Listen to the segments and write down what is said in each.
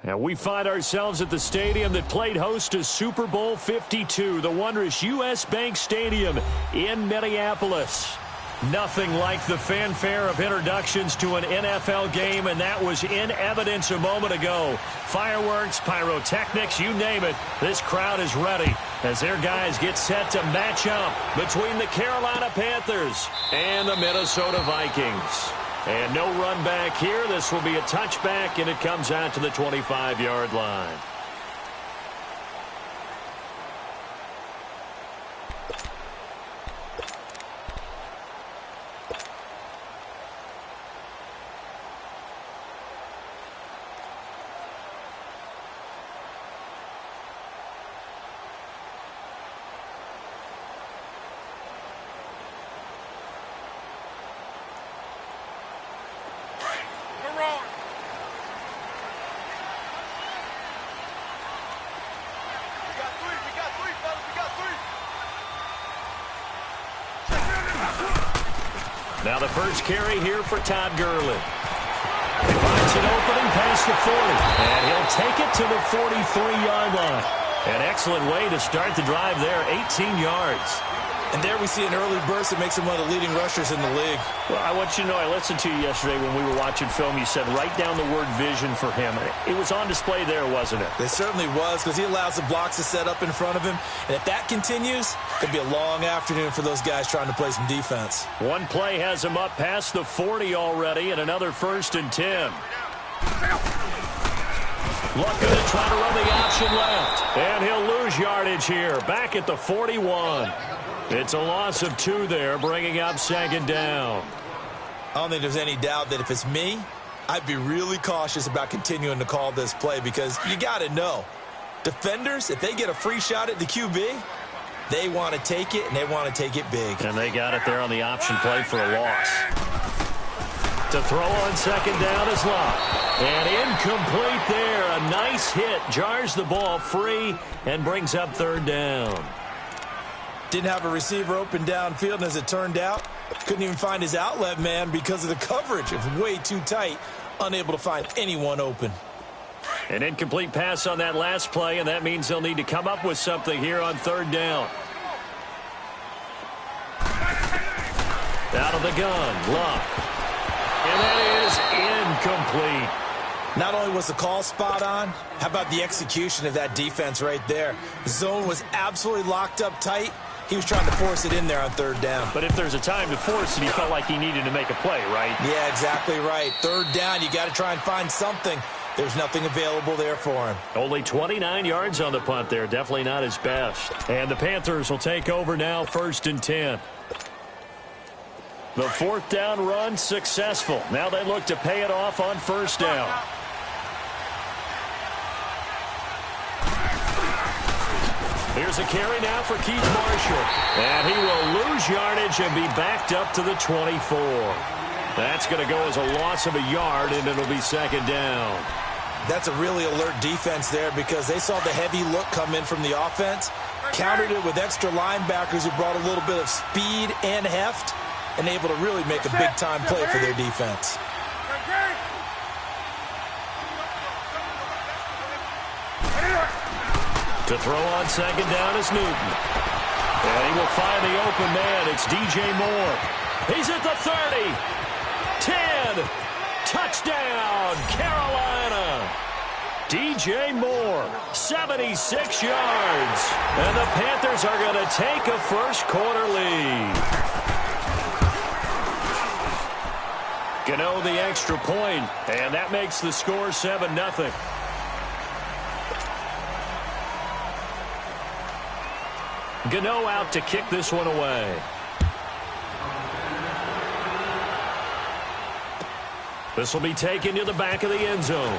And we find ourselves at the stadium that played host to Super Bowl 52, the wondrous U.S. Bank Stadium in Minneapolis. Nothing like the fanfare of introductions to an NFL game, and that was in evidence a moment ago. Fireworks, pyrotechnics, you name it, this crowd is ready as their guys get set to match up between the Carolina Panthers and the Minnesota Vikings. And no run back here. This will be a touchback, and it comes out to the 25-yard line. Now the first carry here for Todd Gurley. He finds an opening past the 40, and he'll take it to the 43-yard line. An excellent way to start the drive there, 18 yards. And there we see an early burst that makes him one of the leading rushers in the league. Well, I want you to know, I listened to you yesterday when we were watching film. You said write down the word vision for him. It was on display there, wasn't it? It certainly was, because he allows the blocks to set up in front of him. And if that continues, it'll be a long afternoon for those guys trying to play some defense. One play has him up past the 40 already, and another 1st and 10. Looking to try to run the option left. And he'll lose yardage here, back at the 41. It's a loss of 2 there, bringing up 2nd down. I don't think there's any doubt that if it's me, I'd be really cautious about continuing to call this play, because you got to know, defenders, if they get a free shot at the QB, they want to take it, and they want to take it big. And they got it there on the option play for a loss. To throw on 2nd down is Locke. And incomplete there. A nice hit. Jars the ball free and brings up 3rd down. Didn't have a receiver open downfield, and as it turned out, couldn't even find his outlet man because of the coverage. It was way too tight, unable to find anyone open. An incomplete pass on that last play, and that means they'll need to come up with something here on 3rd down. Out of the gun, Locke. And that is incomplete. Not only was the call spot on, how about the execution of that defense right there? The zone was absolutely locked up tight. He was trying to force it in there on 3rd down. But if there's a time to force it, he felt like he needed to make a play, right? Yeah, exactly right. 3rd down, you got to try and find something. There's nothing available there for him. Only 29 yards on the punt there. Definitely not his best. And the Panthers will take over now, 1st and 10. The 4th down run successful. Now they look to pay it off on 1st down. Here's a carry now for Keith Marshall. And he will lose yardage and be backed up to the 24. That's going to go as a loss of a yard, and it'll be 2nd down. That's a really alert defense there, because they saw the heavy look come in from the offense, countered it with extra linebackers who brought a little bit of speed and heft, and able to really make a big-time play for their defense. To throw on 2nd down is Newton. And he will find the open man. It's DJ Moore. He's at the 30. 10. Touchdown, Carolina. DJ Moore, 76 yards. And the Panthers are going to take a first-quarter lead. Gano the extra point, and that makes the score 7-0. Gano out to kick this one away. This will be taken to the back of the end zone.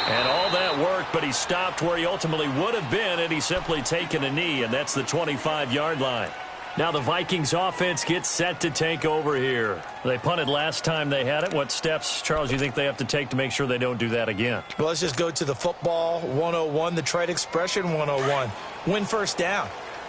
And all that worked, but he stopped where he ultimately would have been, and he's simply taken a knee, and that's the 25-yard line. Now the Vikings offense gets set to take over here. They punted last time they had it. What steps, Charles, do you think they have to take to make sure they don't do that again? Well, let's just go to the football 101, the trade expression 101. Win 1st down.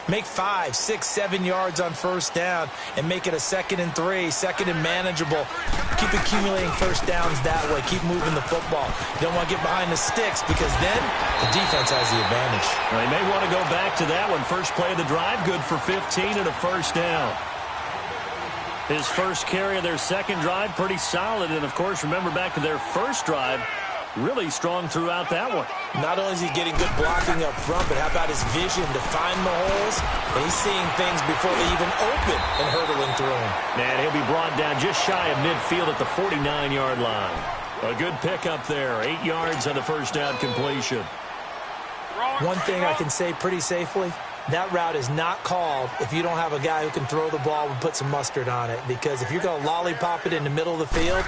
Make 5, 6, 7 yards on first down and make it a 2nd and 3, 2nd and manageable. Keep accumulating first downs that way. Keep moving the football. You don't want to get behind the sticks because then the defense has the advantage. Well, they may want to go back to that one. First play of the drive, good for 15 and a first down. His first carry of their second drive, pretty solid. And, of course, remember back to their first drive, really strong throughout that one. Not only is he getting good blocking up front, but how about his vision to find the holes? And he's seeing things before they even open and hurdling through them. And he'll be brought down just shy of midfield at the 49-yard line. A good pickup there, 8 yards on the first down completion. One thing I can say pretty safely, that route is not called if you don't have a guy who can throw the ball and put some mustard on it. Because if you're going to lollipop it in the middle of the field,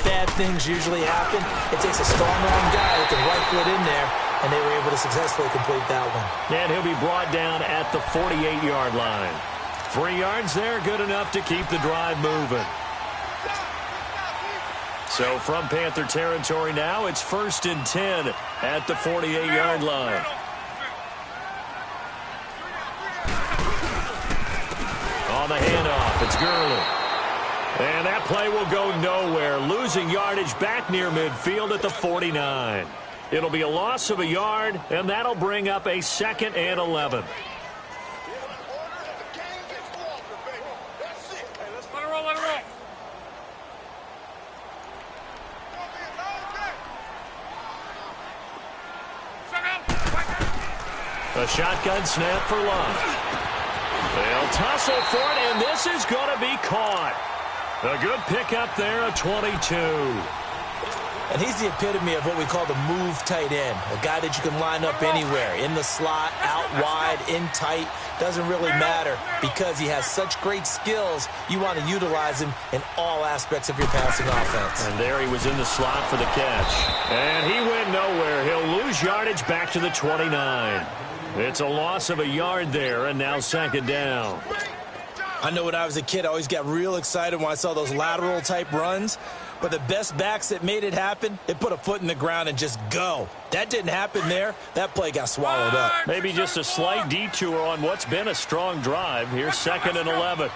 bad things usually happen. It takes a strong-arm guy who can rifle it in there, and they were able to successfully complete that one. And he'll be brought down at the 48-yard line. 3 yards there, good enough to keep the drive moving. So from Panther territory now, it's 1st and 10 at the 48-yard line. On the handoff, it's Gurley. And that play will go nowhere, losing yardage back near midfield at the 49. It'll be a loss of a yard, and that'll bring up a 2nd and 11. A shotgun snap for Love. They'll tussle for it, and this is going to be caught. A good pickup there, a 22. And he's the epitome of what we call the move tight end, a guy that you can line up anywhere, in the slot, out wide, in tight, doesn't really matter because he has such great skills. You want to utilize him in all aspects of your passing offense. And there he was in the slot for the catch. And he went nowhere. He'll lose yardage back to the 29. It's a loss of a yard there, and now 2nd down. I know when I was a kid, I always got real excited when I saw those lateral-type runs. But the best backs that made it happen, they put a foot in the ground and just go. That didn't happen there. That play got swallowed up. Maybe just a slight detour on what's been a strong drive. Here's 2nd and 11.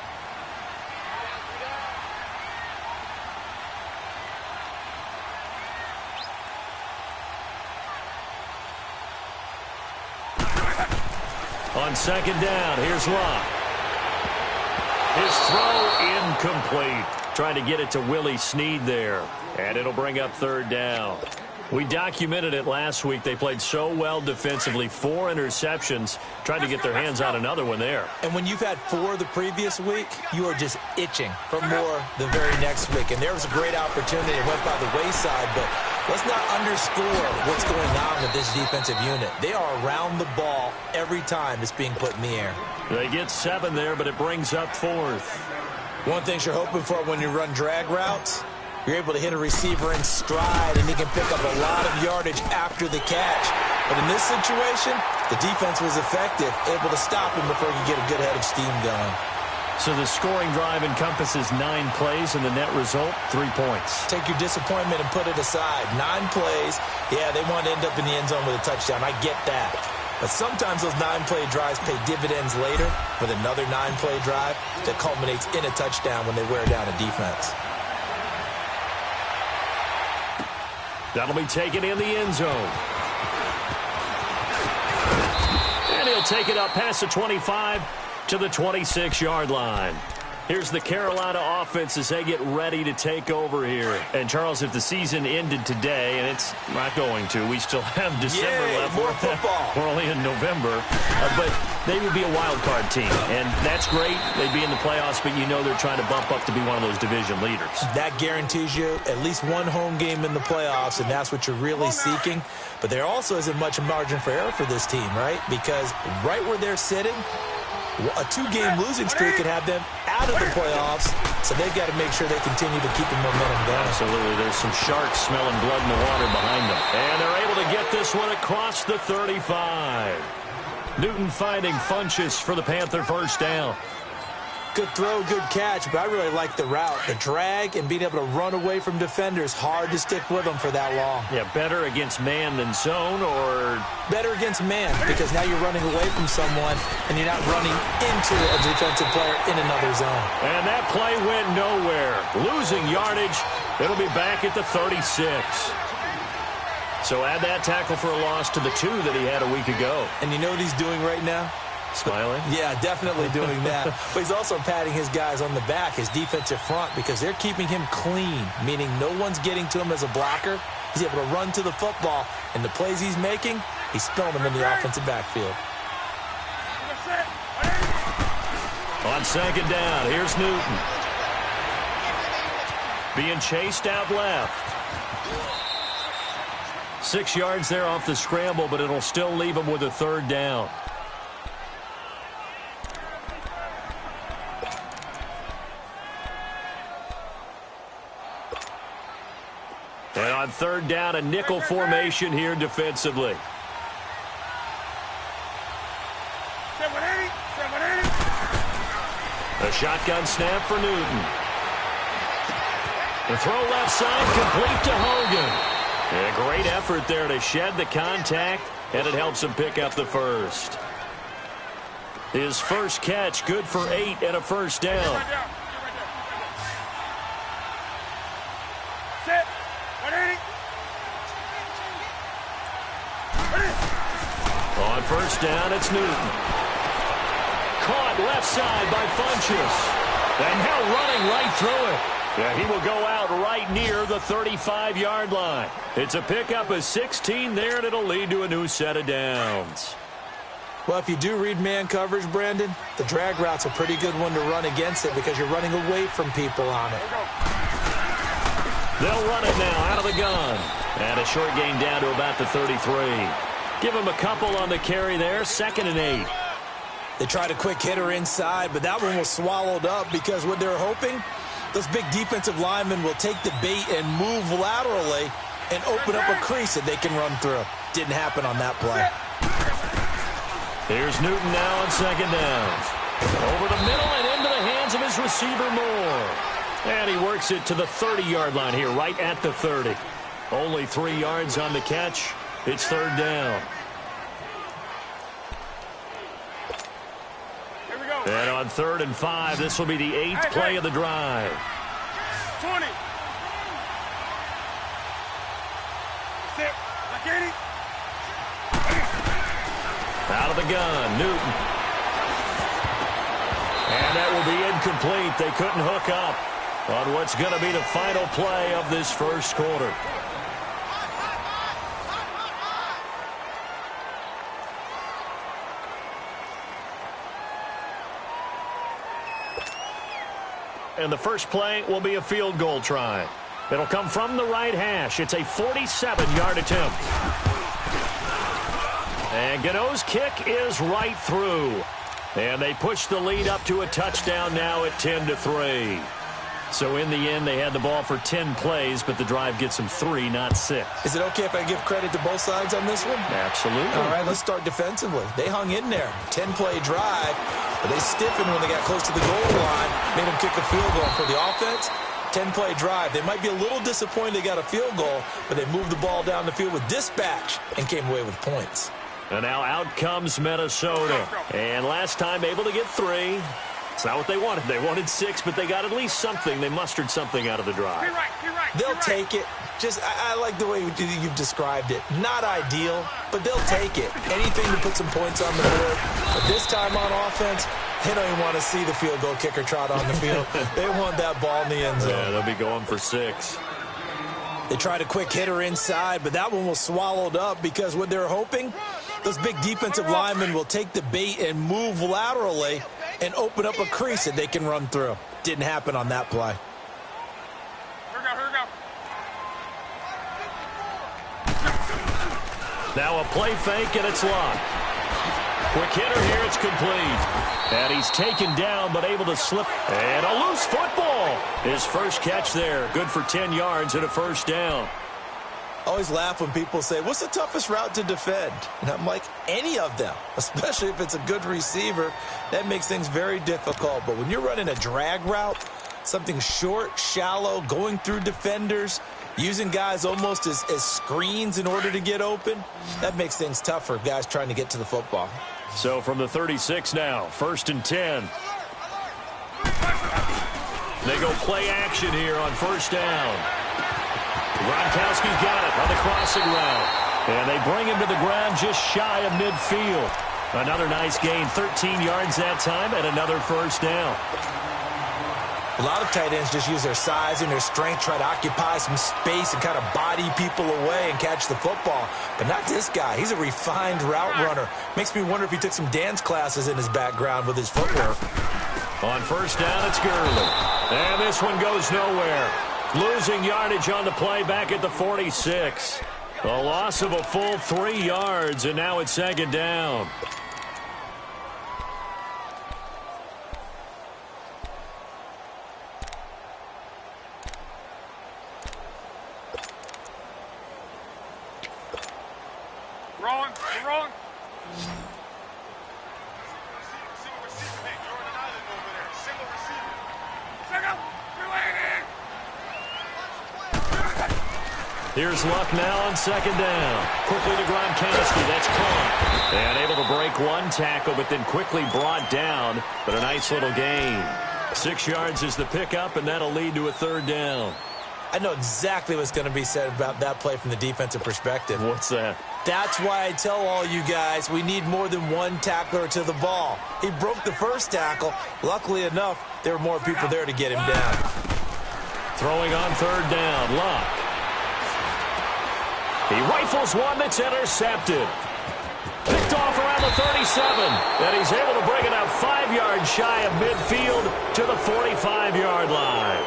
On 2nd down, here's Locke. His throw incomplete. Trying to get it to Willie Snead there. And it'll bring up 3rd down. We documented it last week. They played so well defensively. 4 interceptions. Trying to get their hands on another one there. And when you've had 4 the previous week, you are just itching for more the very next week. And there was a great opportunity. It went by the wayside, but let's not underscore what's going on with this defensive unit. They are around the ball every time it's being put in the air. They get 7 there, but it brings up 4th. One thing you're hoping for when you run drag routes, you're able to hit a receiver in stride, and he can pick up a lot of yardage after the catch. But in this situation, the defense was effective, able to stop him before he could get a good head of steam going. So the scoring drive encompasses 9 plays, and the net result, 3 points. Take your disappointment and put it aside. 9 plays, yeah, they want to end up in the end zone with a touchdown. I get that. But sometimes those 9-play drives pay dividends later with another 9-play drive that culminates in a touchdown when they wear down a defense. That'll be taken in the end zone. And he'll take it up past the 25 to the 26-yard line. Here's the Carolina offense as they get ready to take over here. And, Charles, if the season ended today, and it's not going to, we still have December left. More football. We're only in November. But they would be a wild card team. And that's great. They'd be in the playoffs, but you know they're trying to bump up to be one of those division leaders. That guarantees you at least one home game in the playoffs, and that's what you're really seeking. But there also isn't much margin for error for this team, right? Because right where they're sitting, a 2-game losing streak could have them out of the playoffs, so they've got to make sure they continue to keep the momentum going. Absolutely. There's some sharks smelling blood in the water behind them. And they're able to get this one across the 35. Newton finding Funchess for the Panther first down. Good throw, good catch, but I really like the route. The drag and being able to run away from defenders, hard to stick with them for that long. Yeah, better against man than zone, or? Better against man, because now you're running away from someone and you're not running into a defensive player in another zone. And that play went nowhere. Losing yardage. It'll be back at the 36. So add that tackle for a loss to the 2 that he had a week ago. And you know what he's doing right now? Smiling? Yeah, definitely doing that. But he's also patting his guys on the back, his defensive front, because they're keeping him clean, meaning no one's getting to him as a blocker. He's able to run to the football, and the plays he's making, he's spilling them in the offensive backfield. On second down, here's Newton. Being chased out left. 6 yards there off the scramble, but it'll still leave him with a third down. And on third down, a nickel formation here defensively. A shotgun snap for Newton. The throw left side, complete to Hogan. And a great effort there to shed the contact, and it helps him pick up the first. His first catch, good for 8 and a first down. On first down, it's Newton. Caught left side by Funchess. And now running right through it. Yeah, he will go out right near the 35-yard line. It's a pickup of 16 there, and it'll lead to a new set of downs. Well, if you do read man coverage, Brandon, the drag route's a pretty good one to run against it because you're running away from people on it. They'll run it now out of the gun. And a short gain down to about the 33. Give him a couple on the carry there, 2nd and 8. They tried a quick hitter inside, but that one was swallowed up because what they're hoping, those big defensive linemen will take the bait and move laterally and open up a crease that they can run through. Didn't happen on that play. Here's Newton now on second down. Over the middle and into the hands of his receiver Moore. And he works it to the 30-yard line here, right at the 30. Only 3 yards on the catch. It's third down. Here we go. And on 3rd and 5, this will be the 8th play of the drive. 20. Sit. I get it. Out of the gun, Newton. And that will be incomplete. They couldn't hook up on what's going to be the final play of this first quarter. And the first play will be a field goal try. It'll come from the right hash. It's a 47-yard attempt. And Gano's kick is right through. And they push the lead up to a touchdown now at 10-3. So in the end, they had the ball for 10 plays, but the drive gets them 3, not 6. Is it okay if I give credit to both sides on this one? Absolutely. All right, let's start defensively. They hung in there. 10-play drive, but they stiffened when they got close to the goal line, made them kick a field goal. For the offense, 10-play drive. They might be a little disappointed they got a field goal, but they moved the ball down the field with dispatch and came away with points. And now out comes Minnesota. And last time able to get 3. It's not what they wanted. They wanted 6, but they got at least something. They mustered something out of the drive. You're right. They'll take it. Just, I like the way you've described it. Not ideal, but they'll take it. Anything to put some points on the board. But this time on offense, they don't even want to see the field goal kicker trot on the field. They want that ball in the end zone. Yeah, they'll be going for 6. They tried a quick hitter inside, but that one was swallowed up because what they're hoping, those big defensive linemen will take the bait and move laterally and open up a crease that they can run through. Didn't happen on that play. Here we go. Now a play fake, and it's locked. Quick hitter here, it's complete. And he's taken down, but able to slip. And a loose football. His first catch there. Good for 10 yards and a first down. Always laugh when people say, what's the toughest route to defend? And I'm like, any of them, especially if it's a good receiver. That makes things very difficult. But when you're running a drag route, something short, shallow, going through defenders, using guys almost as screens in order to get open, that makes things tough for guys trying to get to the football. So from the 36 now, 1st and 10. They go play action here on 1st down. Gronkowski's got it on the crossing route. And they bring him to the ground just shy of midfield. Another nice gain, 13 yards that time, and another 1st down. A lot of tight ends just use their size and their strength, try to occupy some space and kind of body people away and catch the football. But not this guy. He's a refined route runner. Makes me wonder if he took some dance classes in his background with his footwork. On 1st down, it's Gurley. And this one goes nowhere. Losing yardage on the play back at the 46. A loss of a full 3 yards, and now it's 2nd down. Rolling. Here's Luck now on 2nd down. Quickly to Gronkowski. That's caught. And able to break one tackle, but then quickly brought down. But a nice little gain. 6 yards is the pickup, and that'll lead to a 3rd down. I know exactly what's going to be said about that play from the defensive perspective. What's that? That's why I tell all you guys we need more than one tackler to the ball. He broke the first tackle. Luckily enough, there were more people there to get him down. Throwing on 3rd down, Luck. He rifles one that's intercepted. Picked off around the 37. And he's able to bring it up 5 yards shy of midfield to the 45-yard line.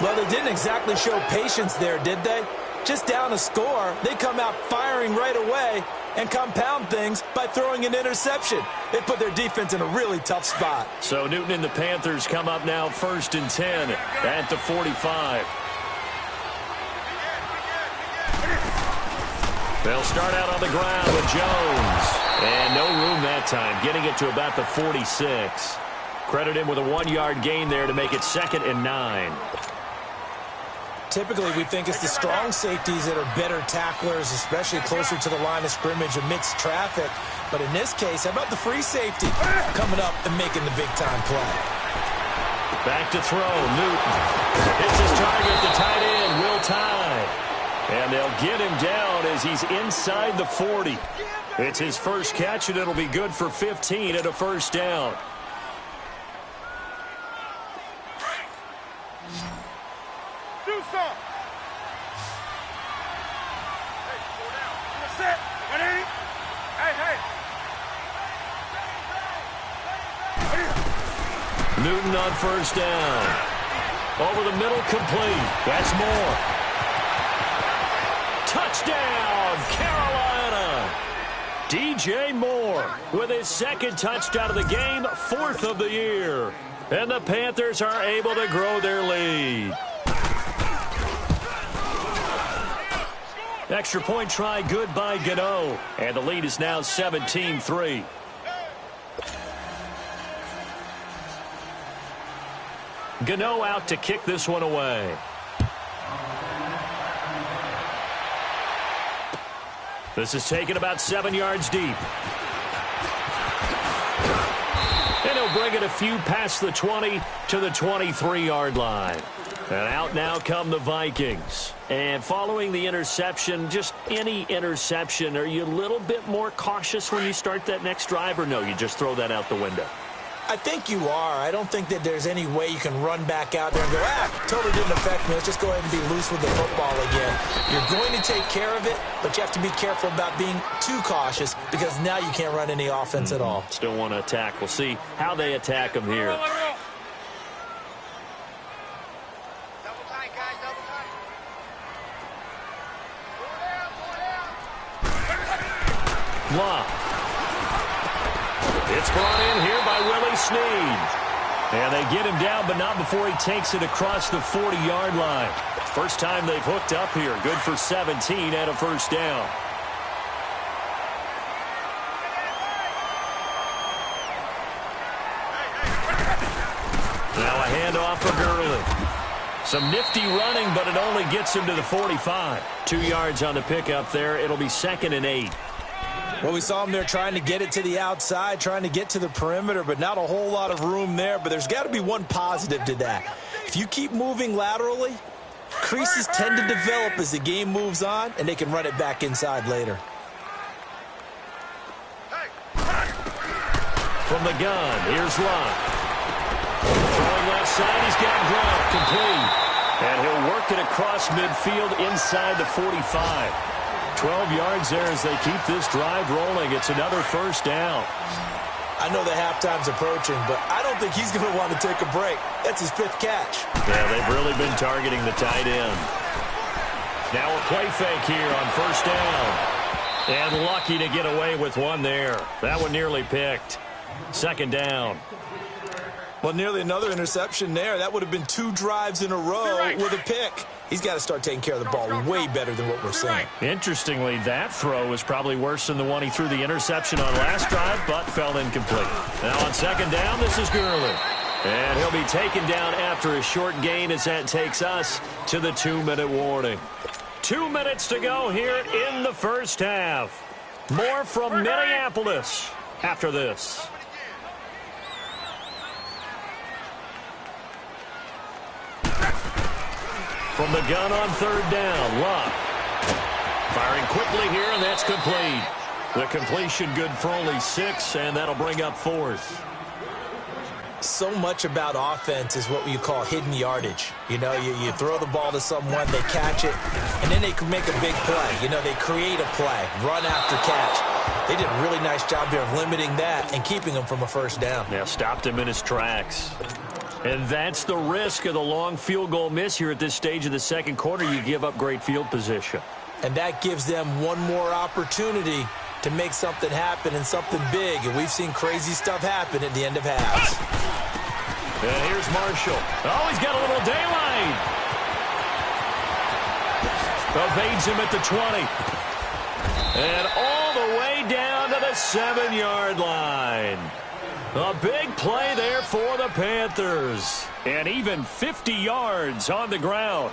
Well, they didn't exactly show patience there, did they? Just down a score, they come out firing right away and compound things by throwing an interception. They put their defense in a really tough spot. So Newton and the Panthers come up now 1st and 10 at the 45. They'll start out on the ground with Jones. And no room that time, getting it to about the 46. Credit him with a 1-yard gain there to make it 2nd and 9. Typically, we think it's the strong safeties that are better tacklers, especially closer to the line of scrimmage amidst traffic. But in this case, how about the free safety coming up and making the big-time play? Back to throw, Newton. Hits his target, the tight end, Will Tye. And they'll get him down as he's inside the 40. It's his first catch, and it'll be good for 15 at a 1st down. Do some. Hey, slow down. You're set. 180. Hey. Newton on 1st down. Over the middle, complete. That's Moore. Touchdown, Carolina. DJ Moore with his 2nd touchdown of the game, 4th of the year. And the Panthers are able to grow their lead. Extra point try good by Gano. And the lead is now 17-3. Gano out to kick this one away. This is taken about 7 yards deep. And he'll bring it a few past the 20 to the 23-yard line. And out now come the Vikings. And following the interception, just any interception, are you a little bit more cautious when you start that next drive, or no, you just throw that out the window? I think you are. I don't think that there's any way you can run back out there and go, totally didn't affect me. Let's just go ahead and be loose with the football again. You're going to take care of it, but you have to be careful about being too cautious because now you can't run any offense at all. Still want to attack. We'll see how they attack him here. Lock. It's brought in here by Willie Snead. And they get him down, but not before he takes it across the 40-yard line. First time they've hooked up here. Good for 17 and a first down. Now a handoff for Gurley. Some nifty running, but it only gets him to the 45. 2 yards on the pickup there. It'll be 2nd and 8. Well, we saw him there trying to get it to the outside, trying to get to the perimeter, but not a whole lot of room there. But there's got to be one positive to that. If you keep moving laterally, creases tend to develop as the game moves on, and they can run it back inside later. From the gun, here's Locke. Throwing left side, he's got Gronk, complete. And he'll work it across midfield inside the 45. 12 yards there as they keep this drive rolling. It's another first down. I know the halftime's approaching, but I don't think he's going to want to take a break. That's his 5th catch. Yeah, they've really been targeting the tight end. Now a play fake here on first down. And lucky to get away with one there. That one nearly picked. 2nd down. Well, nearly another interception there. That would have been 2 drives in a row with a pick. He's got to start taking care of the ball way better than what we're seeing. Interestingly, that throw was probably worse than the one he threw the interception on last drive, but fell incomplete. Now on 2nd down, this is Gurley. And he'll be taken down after a short gain as that takes us to the 2-minute warning. 2 minutes to go here in the first half. More from Minneapolis after this. From the gun on 3rd down, Locke. Firing quickly here, and that's complete. The completion good for only 6, and that'll bring up 4th. So much about offense is what you call hidden yardage. You know, you throw the ball to someone, they catch it, and then they can make a big play. You know, they create a play, run after catch. They did a really nice job here of limiting that and keeping him from a first down. Yeah, stopped him in his tracks. And that's the risk of the long field goal miss here at this stage of the 2nd quarter. You give up great field position. And that gives them one more opportunity to make something happen and something big. And we've seen crazy stuff happen at the end of halves. And here's Marshall. Oh, he's got a little daylight. Evades him at the 20. And all the way down to the 7-yard line. A big play there for the Panthers. And even 50 yards on the ground.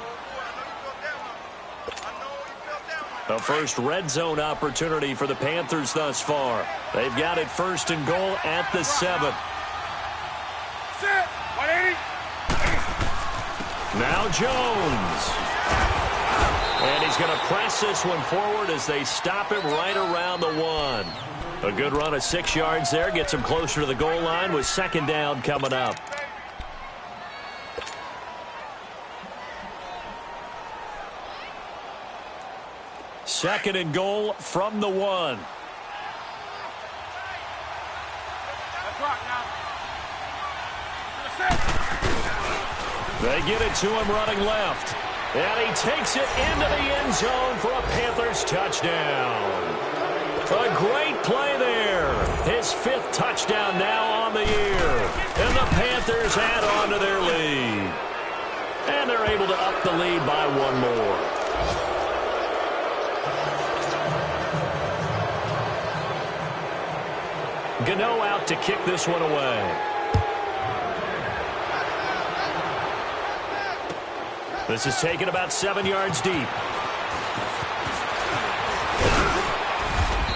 The first red zone opportunity for the Panthers thus far. They've got it 1st and goal at the 7. Now Jones. And he's going to press this one forward as they stop him right around the 1. A good run of 6 yards there. Gets him closer to the goal line with 2nd down coming up. Second and goal from the 1. They get it to him running left. And he takes it into the end zone for a Panthers touchdown. A great play there. His 5th touchdown now on the year. And the Panthers add on to their lead. And they're able to up the lead by 1 more. Gano out to kick this one away. This is taken about 7 yards deep.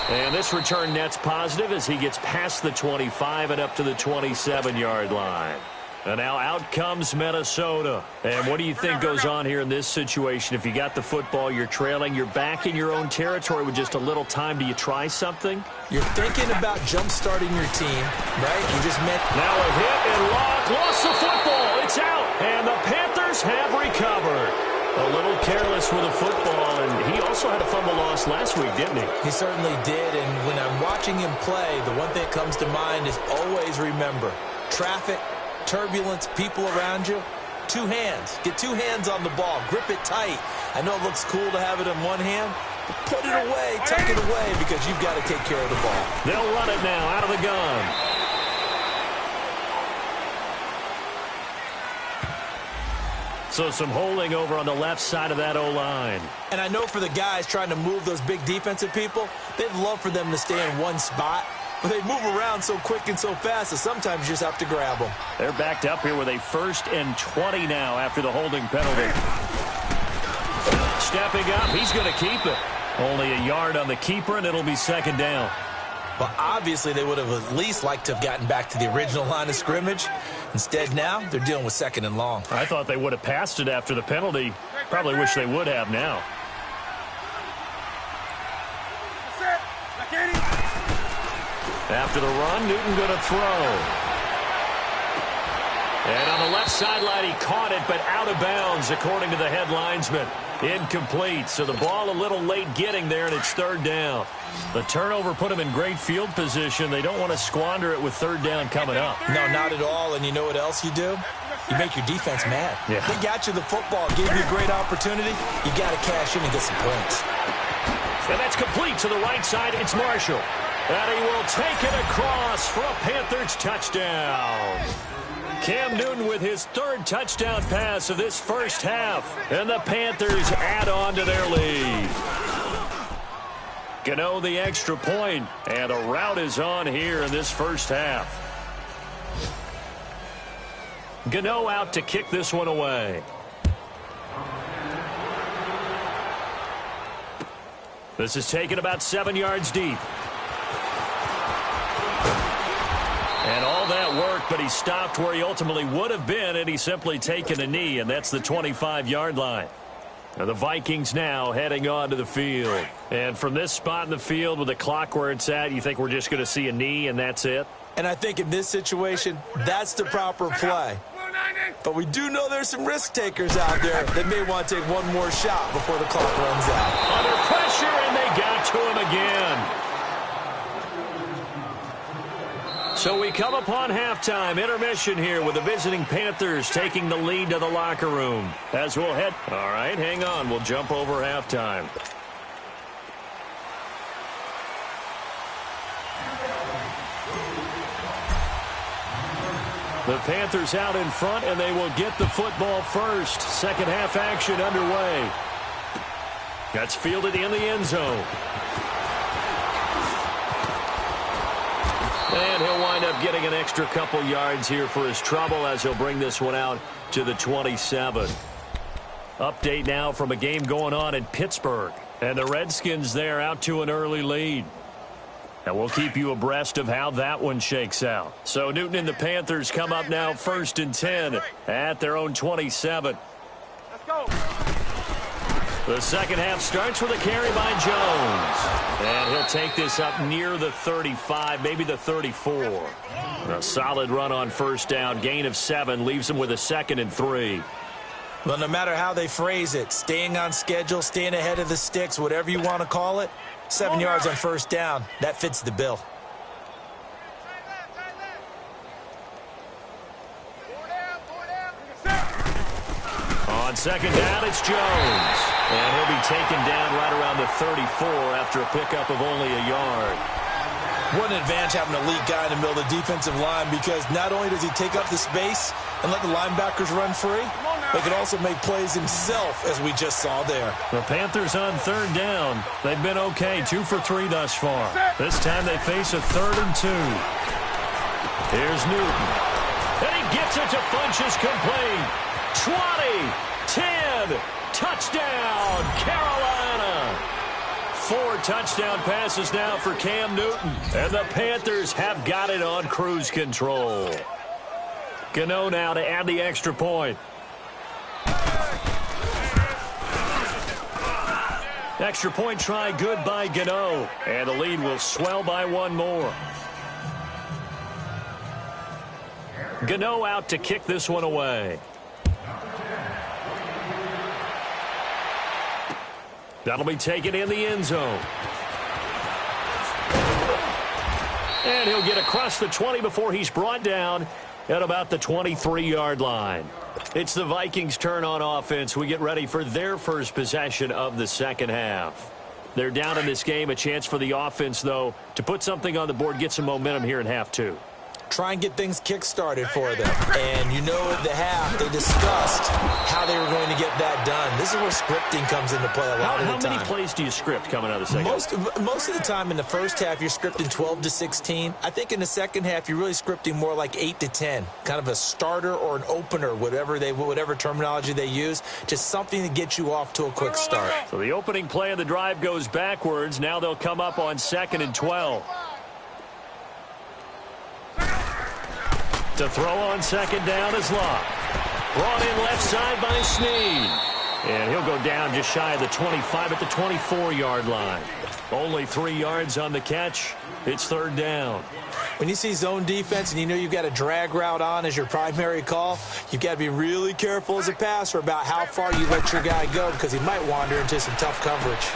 And this return net's positive as he gets past the 25 and up to the 27-yard line. And now out comes Minnesota. And what do you think goes on here in this situation? If you got the football, you're trailing, you're back in your own territory with just a little time. Do you try something? You're thinking about jump-starting your team, right? You just meant... Now a hit and Locke lost the football. It's out. And the Panthers have recovered. A little careless with the football, and he also had a fumble loss last week, didn't he? He certainly did, and when I'm watching him play, the one thing that comes to mind is always remember, traffic, turbulence, people around you, 2 hands. Get 2 hands on the ball. Grip it tight. I know it looks cool to have it in one hand, but put it away, tuck it away, because you've got to take care of the ball. They'll run it now out of the gun. So some holding over on the left side of that O-line. And I know for the guys trying to move those big defensive people, they'd love for them to stay in one spot. But they move around so quick and so fast that sometimes you just have to grab them. They're backed up here with a 1st and 20 now after the holding penalty. Stepping up, he's going to keep it. Only a yard on the keeper, and it'll be 2nd down. Well, obviously they would have at least liked to have gotten back to the original line of scrimmage. Instead now, they're dealing with 2nd and long. I thought they would have passed it after the penalty. Probably wish they would have now. After the run, Newton going to throw. And on the left sideline, he caught it, but out of bounds, according to the head linesman. Incomplete, so the ball a little late getting there, and it's 3rd down. The turnover put them in great field position. They don't want to squander it with 3rd down coming up. No, not at all, and you know what else you do? You make your defense mad. Yeah. They got you the football, gave you a great opportunity. You got to cash in and get some points. And that's complete to the right side. It's Marshall. And he will take it across for a Panthers touchdown. Cam Newton with his 3rd touchdown pass of this first half. And the Panthers add on to their lead. Gano the extra point, and a rout is on here in this first half. Gano out to kick this one away. This is taken about 7 yards deep. And all that work, but he stopped where he ultimately would have been, and he's simply taken a knee, and that's the 25-yard line. Now the Vikings now heading on to the field. And from this spot in the field with the clock where it's at, you think we're just going to see a knee and that's it? And I think in this situation, that's the proper play. But we do know there's some risk takers out there that may want to take one more shot before the clock runs out. Under pressure, and they got to him again. So we come upon halftime, intermission here with the visiting Panthers taking the lead to the locker room. As we'll head. All right, hang on. We'll jump over halftime. The Panthers out in front, and they will get the football first. Second half action underway. That's fielded in the end zone. And he'll wind up getting an extra couple yards here for his trouble as he'll bring this one out to the 27. Update now from a game going on in Pittsburgh. And the Redskins there out to an early lead. And we'll keep you abreast of how that one shakes out. So Newton and the Panthers come up now 1st and 10 at their own 27. Let's go. The second half starts with a carry by Jones. And he'll take this up near the 35, maybe the 34. A solid run on 1st down. Gain of 7 leaves him with a 2nd and 3. Well, no matter how they phrase it, staying on schedule, staying ahead of the sticks, whatever you want to call it, 7 yards on 1st down, that fits the bill. On 2nd down, it's Jones. And he'll be taken down right around the 34 after a pickup of only a yard. What an advantage having an elite guy in the middle of the defensive line, because not only does he take up the space and let the linebackers run free, but he can also make plays himself, as we just saw there. The Panthers on 3rd down. They've been okay, 2 for 3 thus far. This time they face a 3rd and 2. Here's Newton. And he gets it to Funchess complete. 20, 10, touchdown, Carolina. 4 touchdown passes now for Cam Newton. And the Panthers have got it on cruise control. Gano now to add the extra point. Extra point try good by Gano. And the lead will swell by 1 more. Gano out to kick this one away. That'll be taken in the end zone. And he'll get across the 20 before he's brought down at about the 23-yard line. It's the Vikings' turn on offense. We get ready for their first possession of the second half. They're down in this game. A chance for the offense, though, to put something on the board, get some momentum here in half 2. try and get things kick-started for them. And you know at the half, they discussed how they were going to get that done. This is where scripting comes into play a lot of the time. How many plays do you script coming out of the second? Most of the time in the first half, you're scripting 12 to 16. I think in the second half, you're really scripting more like 8 to 10. Kind of a starter or an opener, whatever terminology they use. Just something to get you off to a quick start. So the opening play of the drive goes backwards. Now they'll come up on 2nd and 12. To throw on 2nd down is Locke. Brought in left side by Snead. And he'll go down just shy of the 25 at the 24-yard line. Only 3 yards on the catch. It's 3rd down. When you see zone defense and you know you've got a drag route on as your primary call, you've got to be really careful as a passer about how far you let your guy go because he might wander into some tough coverage.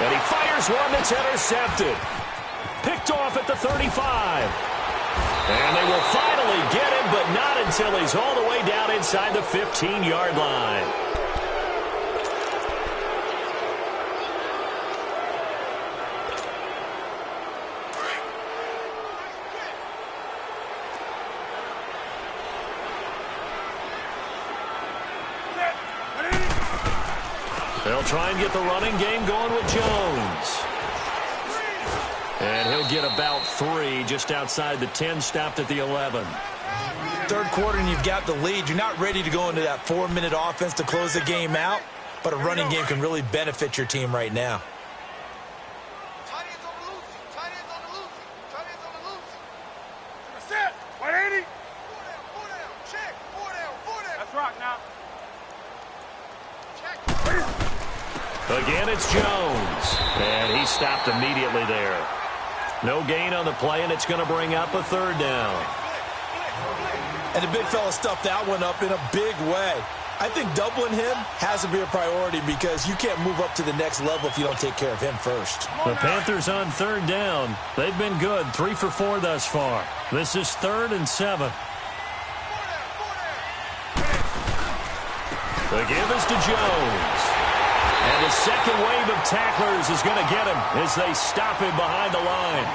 And he fires one that's intercepted. Picked off at the 35. And they will finally get him, but not until he's all the way down inside the 15-yard line. They'll try and get the running game going with Jones. And he'll get about 3 just outside the 10, stopped at the 11. Third quarter and you've got the lead. You're not ready to go into that 4-minute offense to close the game out, but a running game can really benefit your team right now. Set. 180. Check. 4 down. That's rock now. Again, it's Jones. And he stopped immediately there. No gain on the play, and it's going to bring up a 3rd down. And the big fella stuffed that one up in a big way. I think doubling him has to be a priority because you can't move up to the next level if you don't take care of him first. The Panthers on 3rd down. They've been good, 3 for 4 thus far. This is 3rd and 7. The give is to Jones. And the second wave of tacklers is going to get him as they stop him behind the line.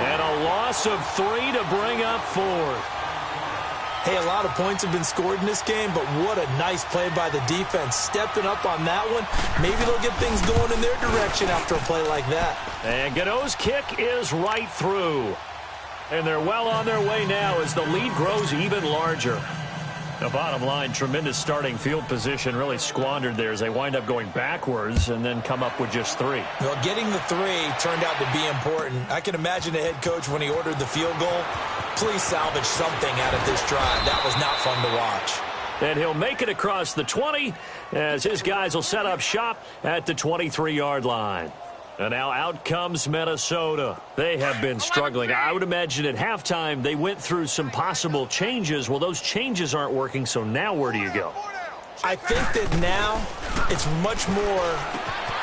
And a loss of 3 to bring up 4th. Hey, a lot of points have been scored in this game, but what a nice play by the defense. Stepping up on that one, maybe they'll get things going in their direction after a play like that. And Gano's kick is right through. And they're well on their way now as the lead grows even larger. The bottom line, tremendous starting field position, really squandered there as they wind up going backwards and then come up with just 3. Well, getting the 3 turned out to be important. I can imagine the head coach when he ordered the field goal. Please salvage something out of this drive. That was not fun to watch. And he'll make it across the 20 as his guys will set up shop at the 23-yard line. And now out comes Minnesota. They have been struggling. I would imagine at halftime they went through some possible changes. Well, those changes aren't working, so now where do you go? I think that now it's much more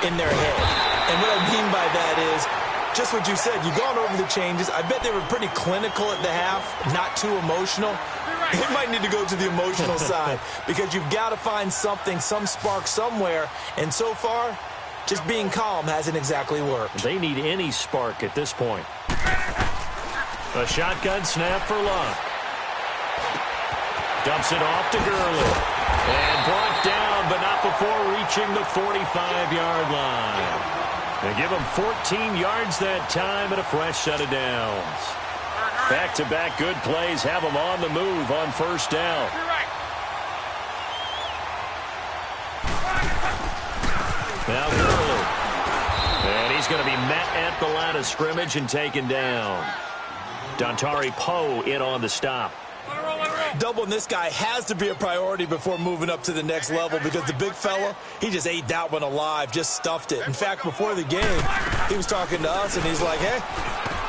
in their head. And what I mean by that is just what you said. You've gone over the changes. I bet they were pretty clinical at the half, not too emotional. They might need to go to the emotional side because you've got to find something, some spark somewhere. And so far, just being calm hasn't exactly worked. They need any spark at this point. A shotgun snap for Locke. Dumps it off to Gurley. And brought down, but not before reaching the 45-yard line. They give him 14 yards that time and a fresh set of downs. Back-to-back good plays have them on the move on 1st down. Now Gurley. And he's going to be met at the line of scrimmage and taken down. Dontari Poe in on the stop. Doubling this guy has to be a priority before moving up to the next level because the big fella, he just ate that one alive, just stuffed it. In fact, before the game, he was talking to us, and he's like, hey,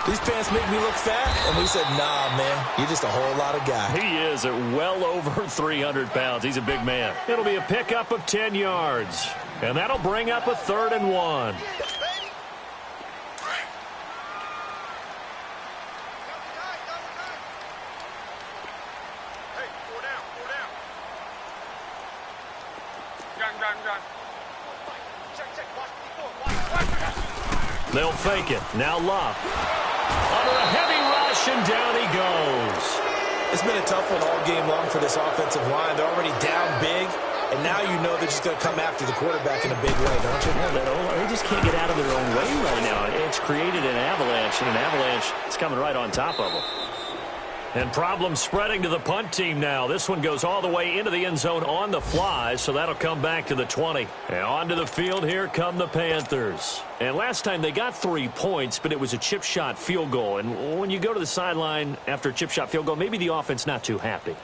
these pants make me look fat? And we said, nah, man, you're just a whole lot of guy. He is at well over 300 pounds. He's a big man. It'll be a pickup of 10 yards. And that'll bring up a 3rd and 1. They'll fake it. Now Locke. Under a heavy rush, rush, and down he goes. It's been a tough one all game long for this offensive line. They're already down big, and now you know they're just going to come after the quarterback in a big way, don't you? Yeah, they just can't get out of their own way right now. It's created an avalanche, and an avalanche is coming right on top of them. And problems spreading to the punt team now. This one goes all the way into the end zone on the fly, so that'll come back to the 20. And onto the field, here come the Panthers. And last time they got 3 points, but it was a chip shot field goal. And when you go to the sideline after a chip shot field goal, maybe the offense not too happy.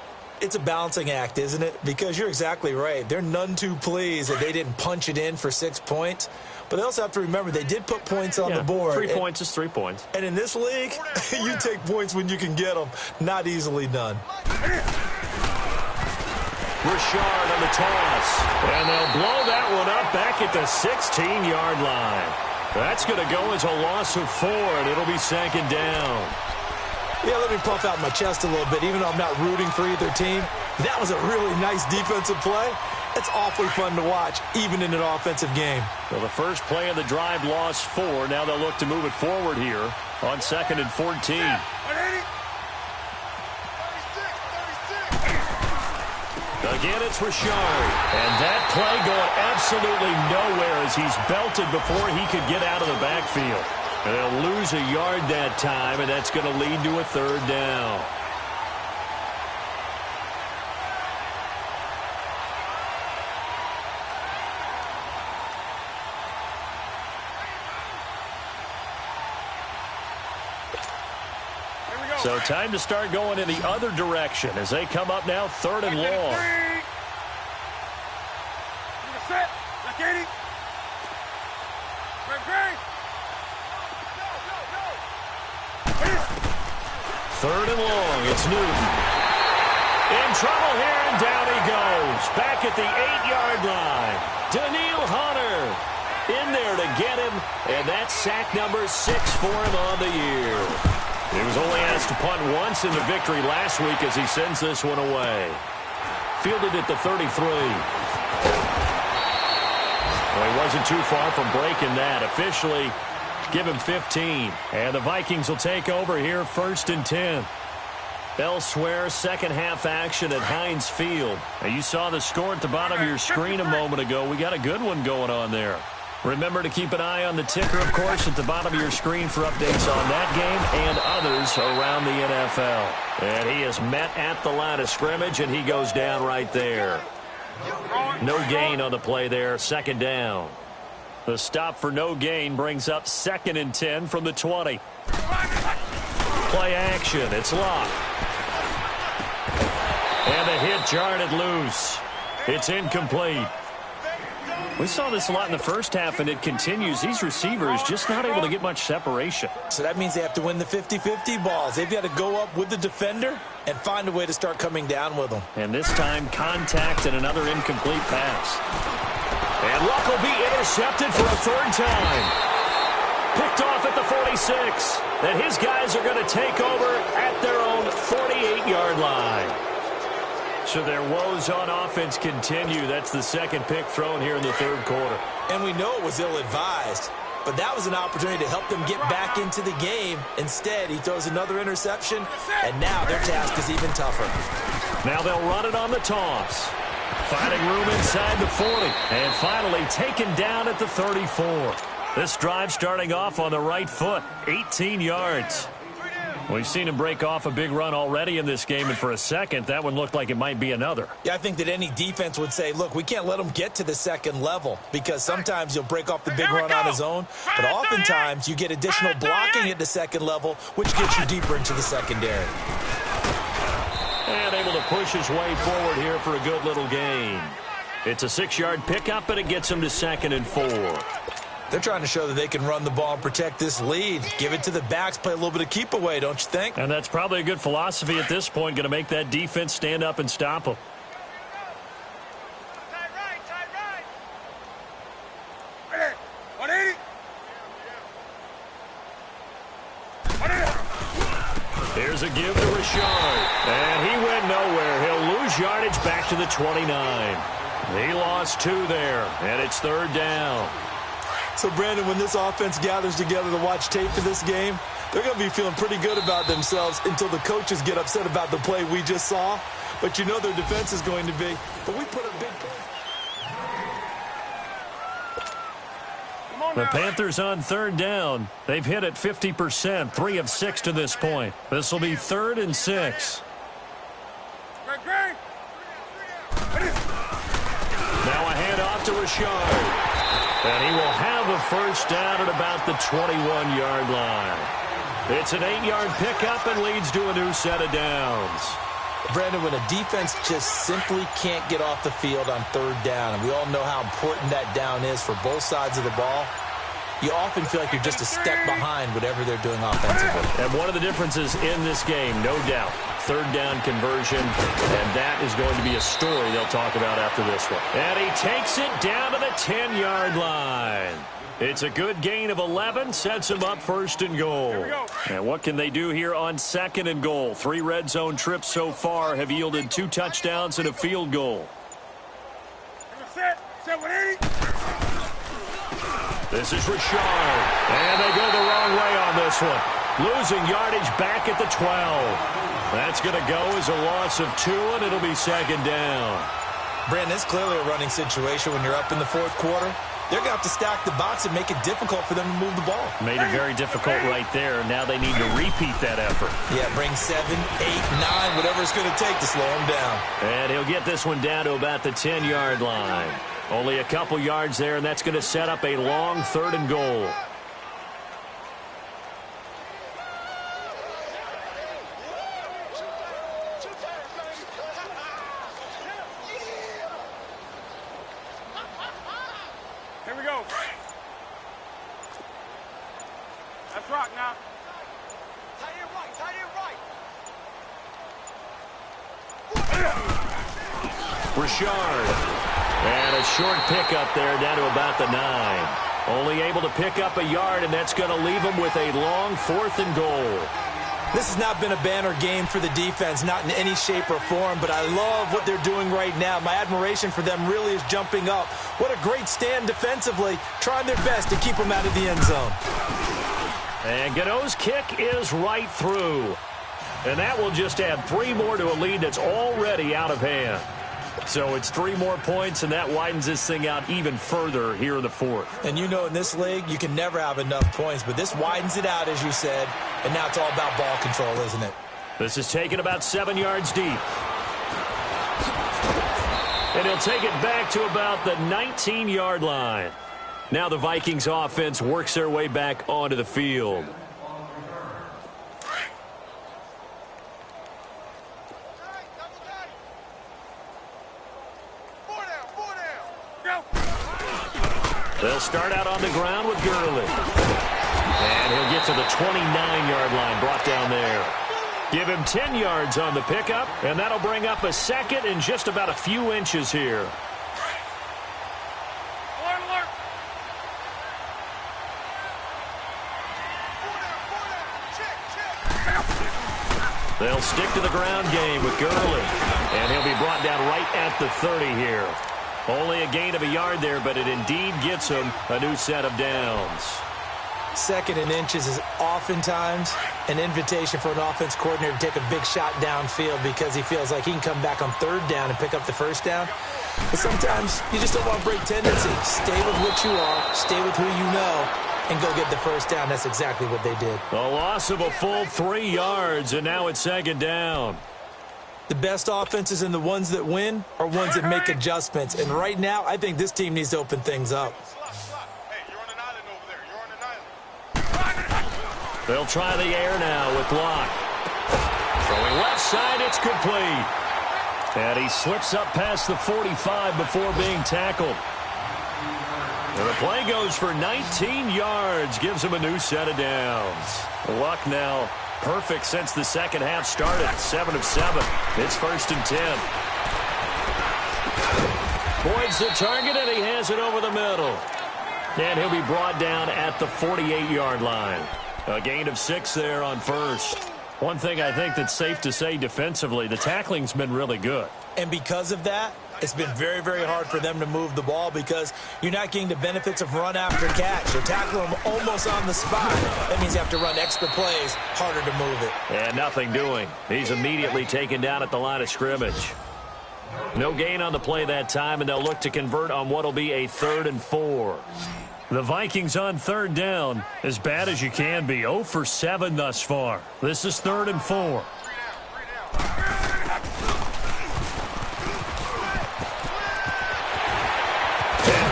It's a balancing act, isn't it? Because you're exactly right. They're none too pleased that they didn't punch it in for 6 points. But they also have to remember they did put points on the board. 3 points is 3 points. And in this league, you take points when you can get them. Not easily done. Richard on the toss. And they'll blow that one up back at the 16-yard line. That's going to go as a loss of 4, and it'll be second down. Yeah, let me puff out my chest a little bit. Even though I'm not rooting for either team, that was a really nice defensive play. It's awfully fun to watch, even in an offensive game. Well, the first play of the drive lost 4. Now they'll look to move it forward here on 2nd and 14. Again, it's Richard. And that play going absolutely nowhere as he's belted before he could get out of the backfield. And they'll lose a yard that time, and that's going to lead to a 3rd down. So time to start going in the other direction as they come up now 3rd and long. Third and long, it's Newton. In trouble here, and down he goes. Back at the 8-yard line. Daniil Hunter in there to get him, and that's sack number 6 for him on the year. He was only asked to punt once in the victory last week as he sends this one away. Fielded at the 33. Well, he wasn't too far from breaking that. Officially, give him 15. And the Vikings will take over here 1st and 10. Elsewhere, second half action at Heinz Field. Now, you saw the score at the bottom of your screen a moment ago. We got a good one going on there. Remember to keep an eye on the ticker, of course, at the bottom of your screen for updates on that game and others around the NFL. And he is met at the line of scrimmage, and he goes down right there. No gain on the play there, 2nd down. The stop for no gain brings up 2nd and 10 from the 20. Play action, it's locked. And the hit jarred loose. It's incomplete. We saw this a lot in the first half, and it continues. These receivers just not able to get much separation. So that means they have to win the 50-50 balls. They've got to go up with the defender and find a way to start coming down with them. And this time, contact and another incomplete pass. And Luck will be intercepted for a 3rd time. Picked off at the 46. And his guys are going to take over at their own 48-yard line. So their woes on offense continue. That's the 2nd pick thrown here in the 3rd quarter. And we know it was ill-advised, but that was an opportunity to help them get back into the game. Instead, he throws another interception, and now their task is even tougher. Now they'll run it on the toss. Finding room inside the 40. And finally taken down at the 34. This drive starting off on the right foot. 18 yards. We've seen him break off a big run already in this game, and for a second, that one looked like it might be another. Yeah, I think that any defense would say, look, we can't let him get to the 2nd level, because sometimes he'll break off the big run on his own, but oftentimes you get additional blocking at the 2nd level, which gets you deeper into the secondary. And able to push his way forward here for a good little gain. It's a 6-yard pickup, and it gets him to 2nd and 4. They're trying to show that they can run the ball and protect this lead. Give it to the backs, play a little bit of keep away, don't you think? And that's probably a good philosophy at this point, going to make that defense stand up and stop them. Tight right. 180. Here's a give to Richard. And he went nowhere. He'll lose yardage back to the 29. He lost 2 there, and it's 3rd down. So, Brandon, when this offense gathers together to watch tape for this game, they're going to be feeling pretty good about themselves until the coaches get upset about the play we just saw. But you know their defense is going to be. But we put a big point. The Panthers on third down. They've hit it 50%, 3 of 6 to this point. This will be 3rd and 6. Now a handoff to Richard. And he will have a first down at about the 21-yard line. It's an 8-yard pickup and leads to a new set of downs. Brandon, when a defense just simply can't get off the field on third down, and we all know how important that down is for both sides of the ball, you often feel like you're just a step behind whatever they're doing offensively. And one of the differences in this game, no doubt, third down conversion, and that is going to be a story they'll talk about after this one. And he takes it down to the 10-yard line. It's a good gain of 11, sets him up 1st and goal. And what can they do here on 2nd and goal? 3 red zone trips so far have yielded 2 touchdowns and a field goal. This is Richard. And they go the wrong way on this one. Losing yardage back at the 12. That's going to go as a loss of 2, and it'll be 2nd down. Brandon, it's clearly a running situation when you're up in the 4th quarter. They're going to have to stack the box and make it difficult for them to move the ball. Made it very difficult right there. Now they need to repeat that effort. Yeah, bring 7, 8, 9, whatever it's going to take to slow him down. And he'll get this one down to about the 10-yard line. Only a couple yards there, and that's going to set up a long 3rd and goal. Here we go. Let's rock now. Tight end right, tight end right. Richard. And a short pickup there down to about the 9. Only able to pick up a yard, and that's going to leave him with a long 4th and goal. This has not been a banner game for the defense, not in any shape or form, but I love what they're doing right now. My admiration for them really is jumping up. What a great stand defensively, trying their best to keep them out of the end zone. And Gano's kick is right through. And that will just add 3 more to a lead that's already out of hand. So it's 3 more points, and that widens this thing out even further here in the 4th. And you know in this league, you can never have enough points, but this widens it out, as you said, and now it's all about ball control, isn't it? This is taken about 7 yards deep. And he'll take it back to about the 19-yard line. Now the Vikings offense works their way back onto the field. They'll start out on the ground with Gurley. And he'll get to the 29-yard line, brought down there. Give him 10 yards on the pickup, and that'll bring up a 2nd and just about a few inches here. They'll stick to the ground game with Gurley. And he'll be brought down right at the 30 here. Only a gain of a yard there, but it indeed gets him a new set of downs. 2nd and inches is oftentimes an invitation for an offense coordinator to take a big shot downfield because he feels like he can come back on 3rd down and pick up the 1st down. But sometimes you just don't want to break tendency. Stay with what you are, stay with who you know, and go get the 1st down. That's exactly what they did. A loss of a full 3 yards, and now it's 2nd down. The best offenses and the ones that win are ones that make adjustments. And right now, I think this team needs to open things up. Hey, you're on an island over there. You're on an island. They'll try the air now with Locke. Throwing left side, it's complete. And he slips up past the 45 before being tackled. And the play goes for 19 yards, gives him a new set of downs. Luck now perfect since the 2nd half started. 7 of 7. It's 1st and 10. Boyd's the target, and he has it over the middle. And he'll be brought down at the 48-yard line. A gain of 6 there on 1st. One thing I think that's safe to say defensively, the tackling's been really good. And because of that, It's been very, very hard for them to move the ball because you're not getting the benefits of run after catch. You tackle them almost on the spot. That means you have to run extra plays, harder to move it. And nothing doing. He's immediately taken down at the line of scrimmage. No gain on the play that time, and they'll look to convert on what will be a 3rd and 4. The Vikings on 3rd down, as bad as you can be. 0 for 7 thus far. This is 3rd and 4.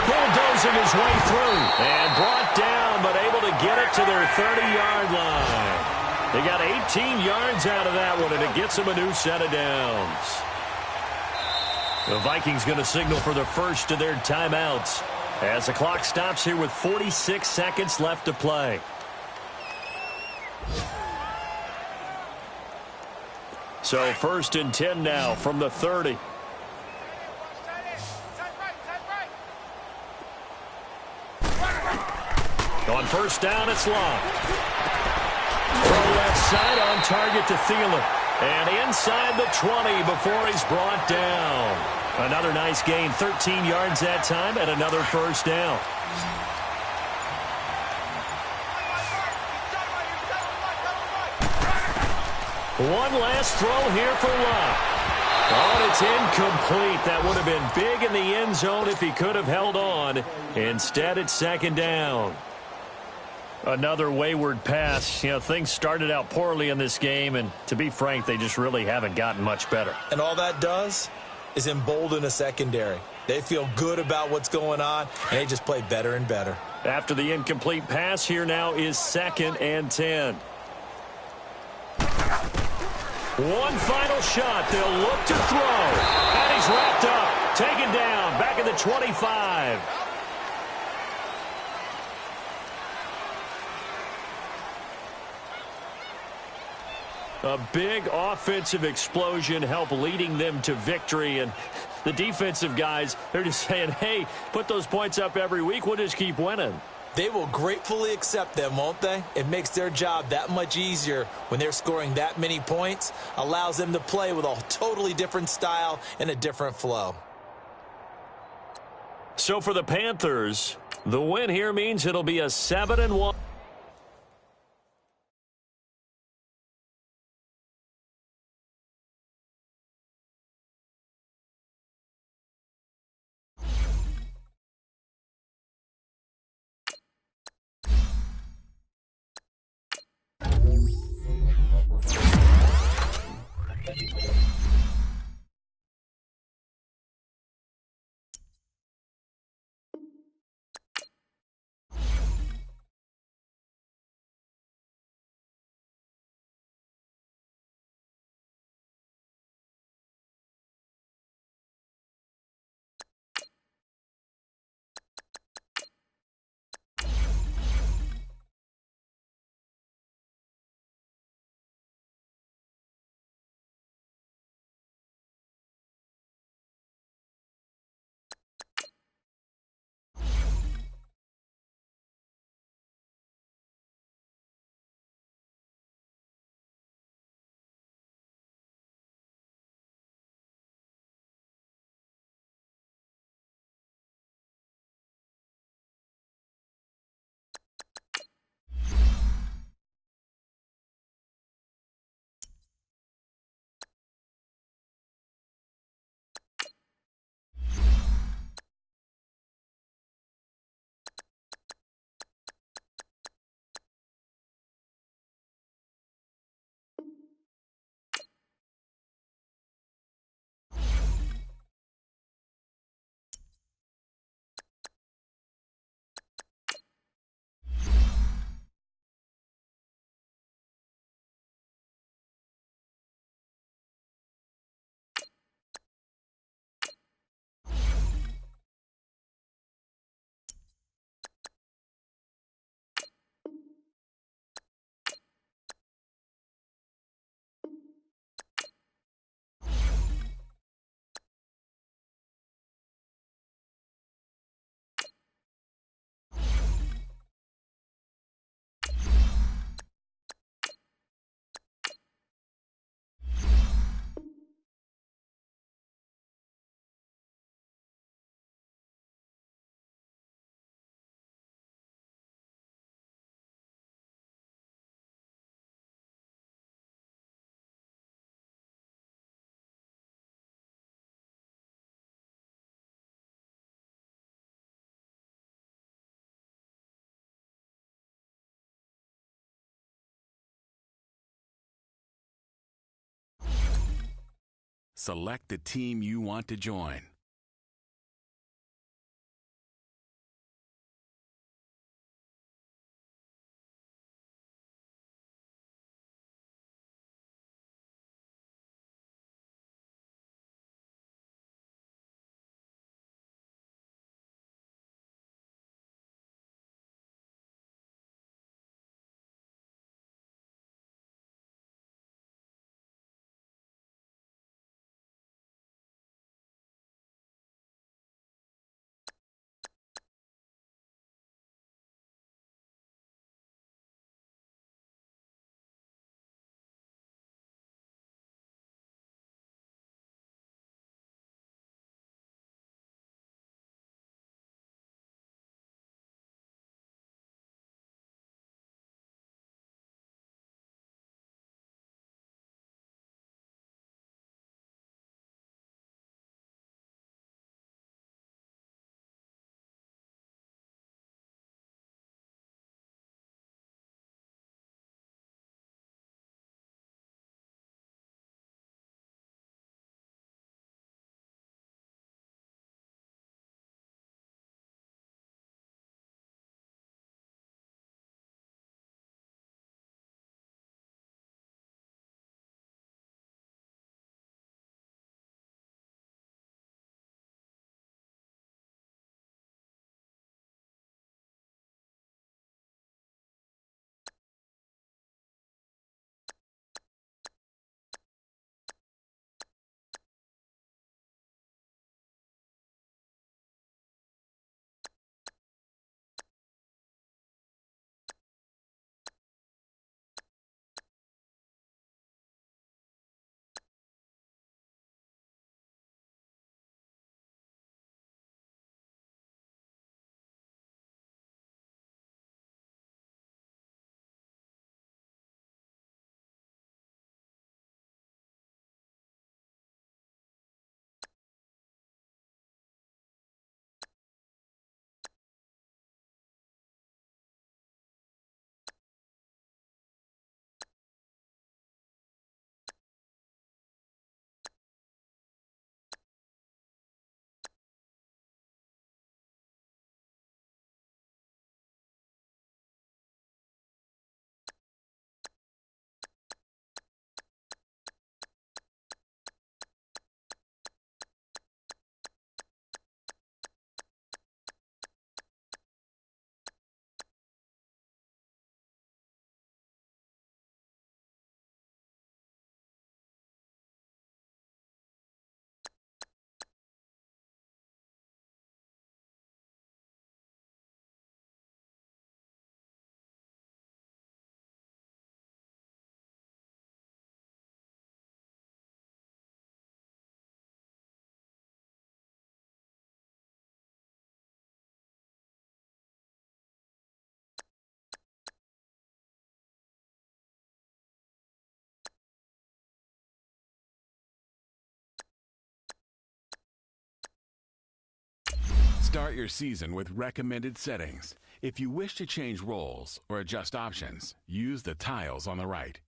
Bulldozing his way through and brought down, but able to get it to their 30-yard line. They got 18 yards out of that one, and it gets them a new set of downs. The Vikings going to signal for the first of their timeouts as the clock stops here with 46 seconds left to play. So 1st and 10 now from the 30. On 1st down, it's long. Throw left side on target to Thielen. And inside the 20 before he's brought down. Another nice gain, 13 yards that time, and another 1st down. One last throw here for Love. Oh, and it's incomplete. That would have been big in the end zone if he could have held on. Instead, it's 2nd down. Another wayward pass. You know, things started out poorly in this game, and to be frank, they just really haven't gotten much better. And all that does is embolden a secondary. They feel good about what's going on, and they just play better and better. After the incomplete pass, here now is 2nd and 10. One final shot. They'll look to throw. And he's wrapped up. Taken down. Back at the 25. A big offensive explosion helped leading them to victory. And the defensive guys, they're just saying, hey, put those points up every week. We'll just keep winning. They will gratefully accept them, won't they? It makes their job that much easier when they're scoring that many points. Allows them to play with a totally different style and a different flow. So for the Panthers, the win here means it'll be a 7-1. Select the team you want to join. Start your season with recommended settings. If you wish to change roles or adjust options, use the tiles on the right.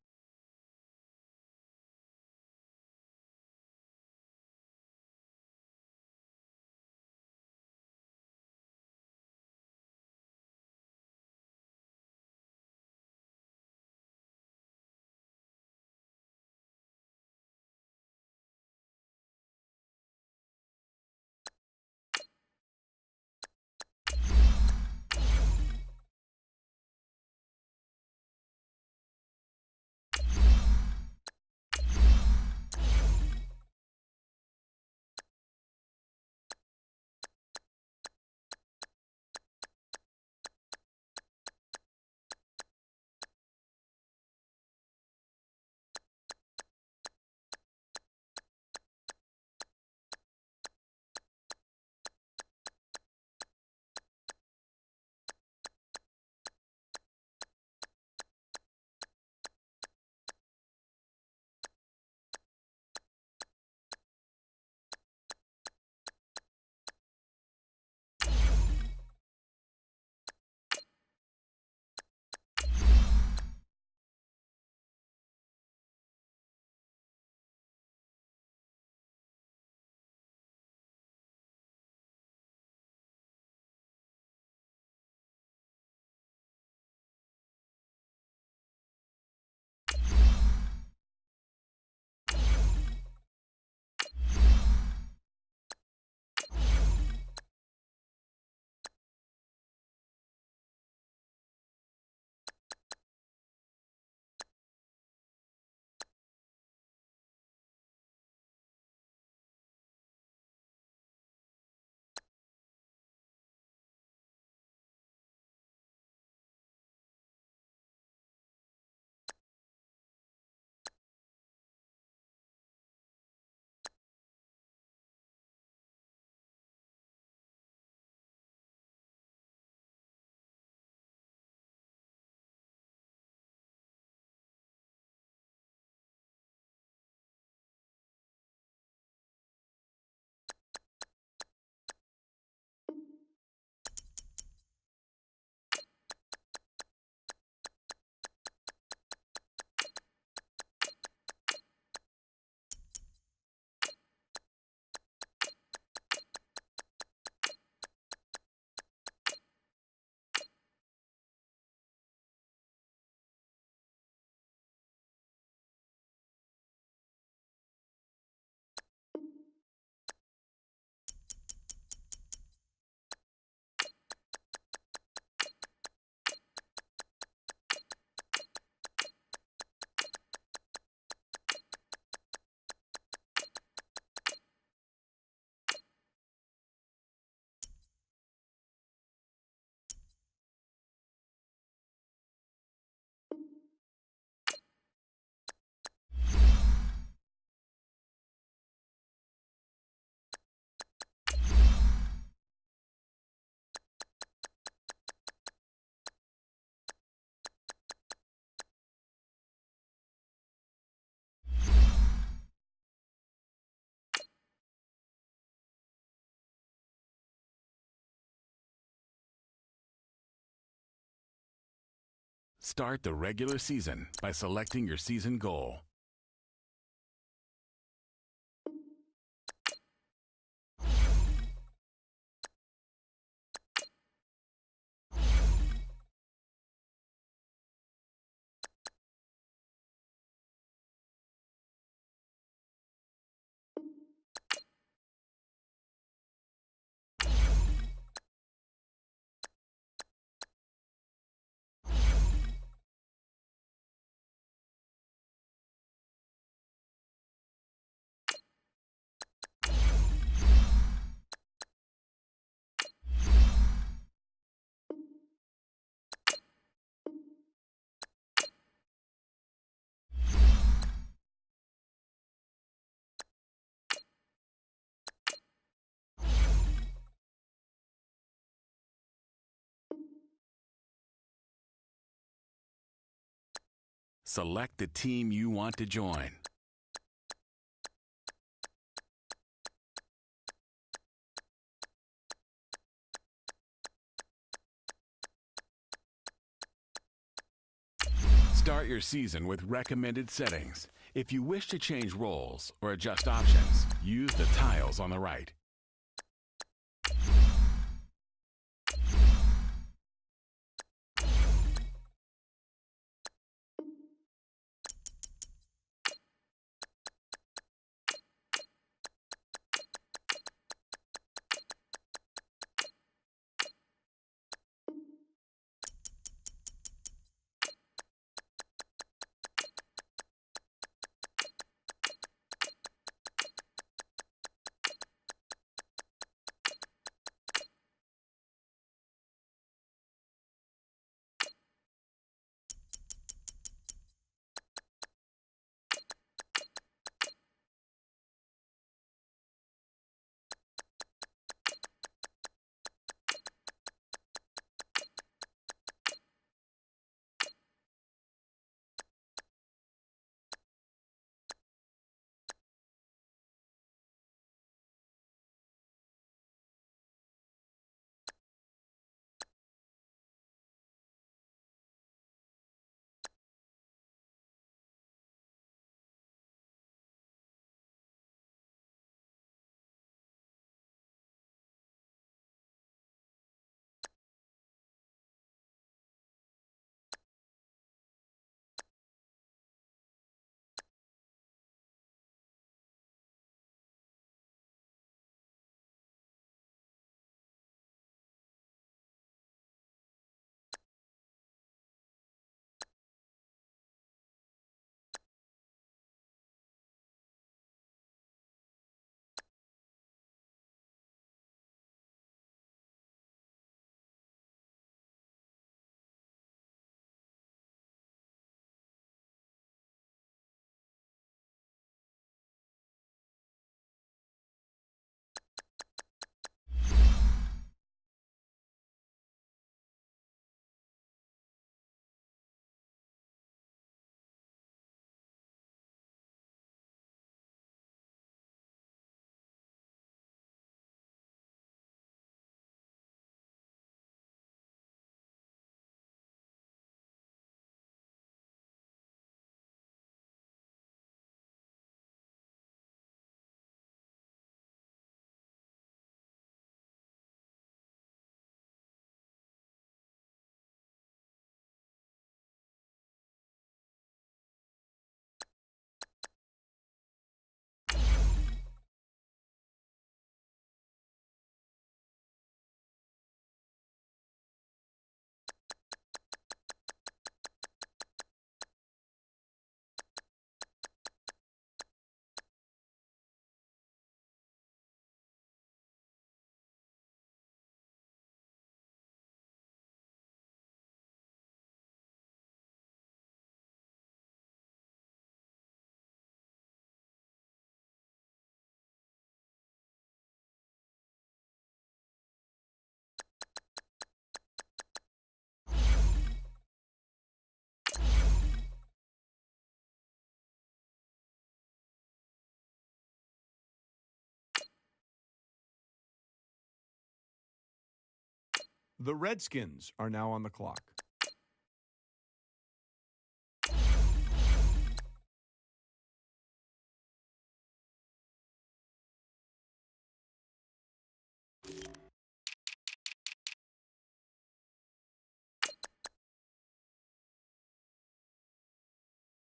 Start the regular season by selecting your season goal. Select the team you want to join. Start your season with recommended settings. If you wish to change roles or adjust options, use the tiles on the right. The Redskins are now on the clock.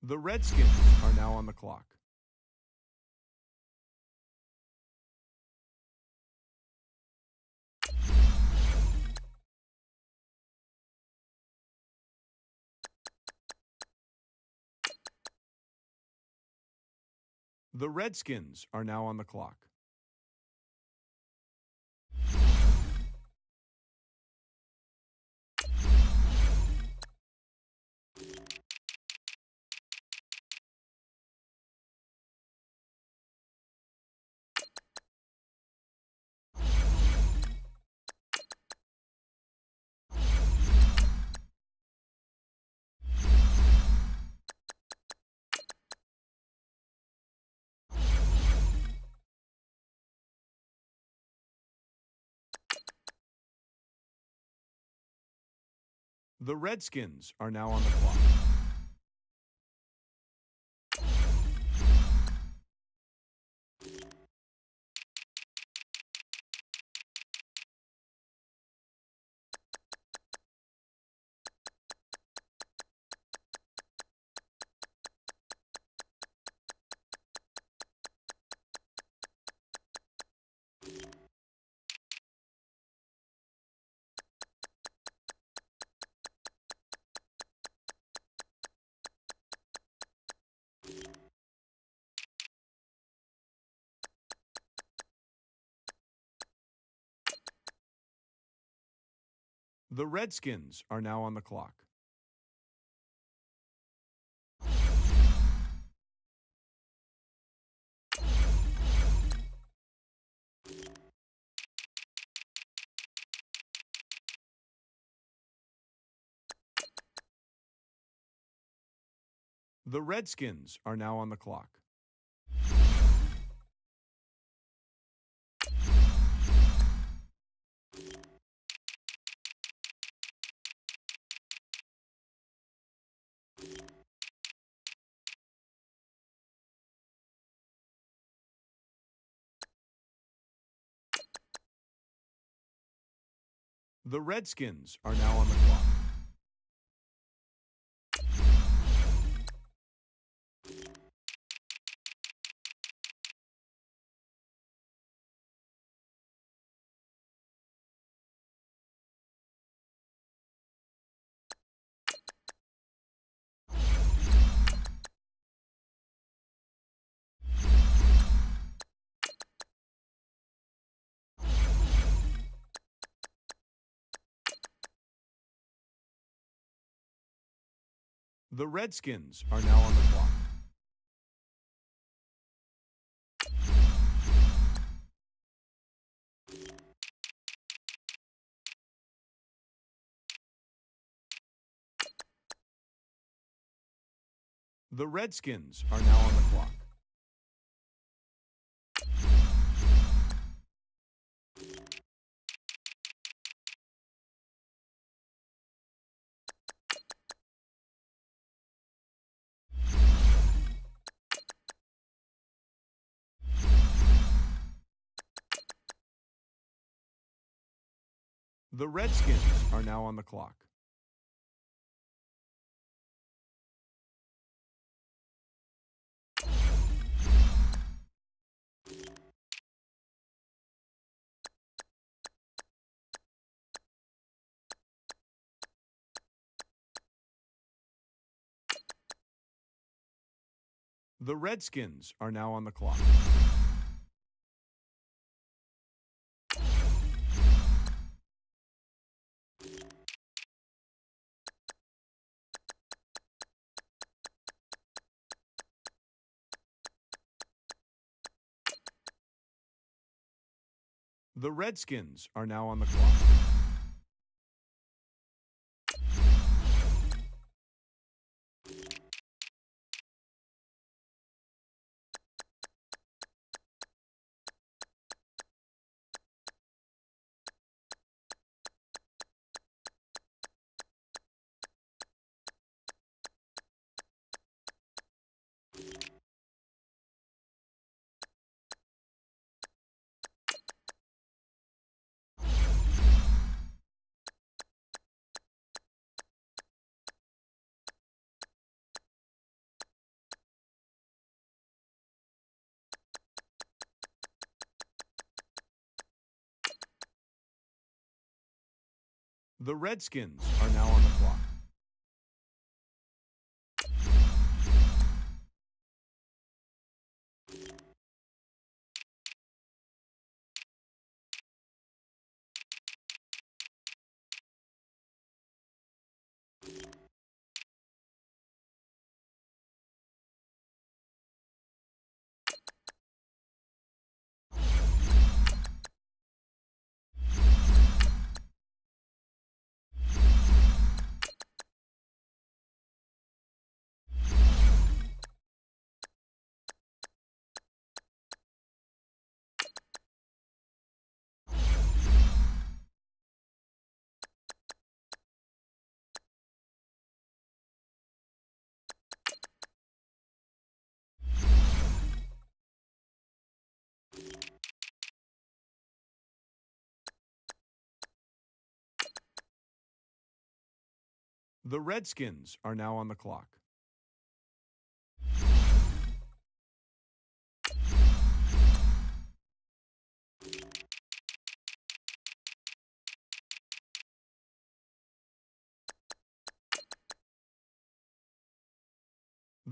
The Redskins are now on the clock. The Redskins are now on the clock. The Redskins are now on the clock. The Redskins are now on the clock. The Redskins are now on the clock. The Redskins are now on the clock. The Redskins are now on the clock. The Redskins are now on the clock. The Redskins are now on the clock. The Redskins are now on the clock. The Redskins are now on the clock. The Redskins are now on the clock. The Redskins are now on the clock.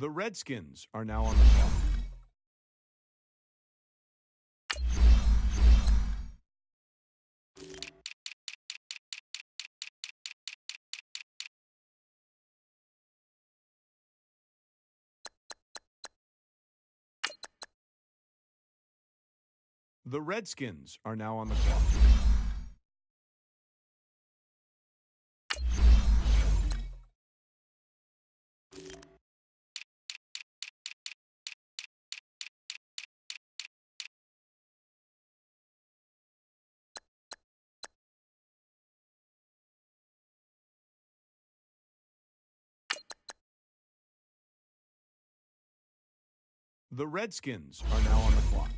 The Redskins are now on the clock. The Redskins are now on the clock. The Redskins are now on the clock.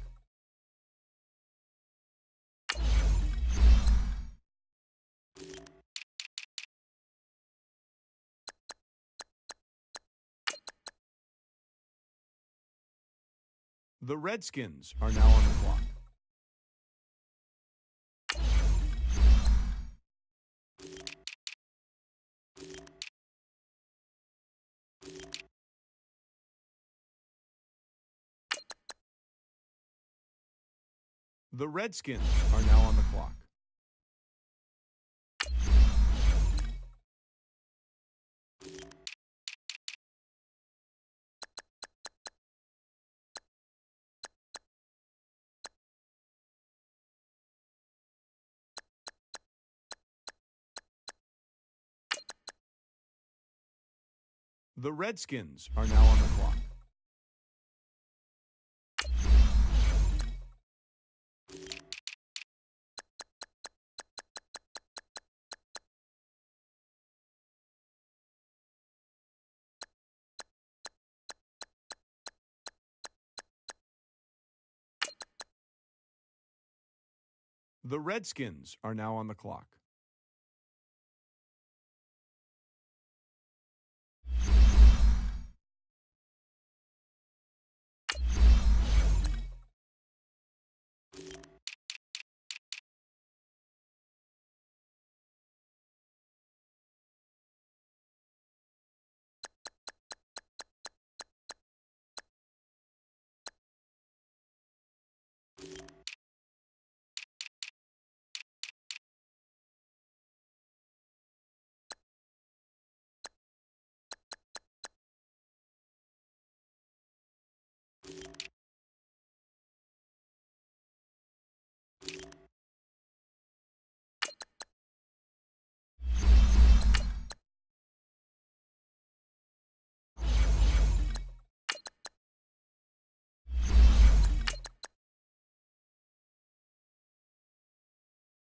The Redskins are now on the clock. The Redskins are now on the clock. The Redskins are now on the clock. The Redskins are now on the clock.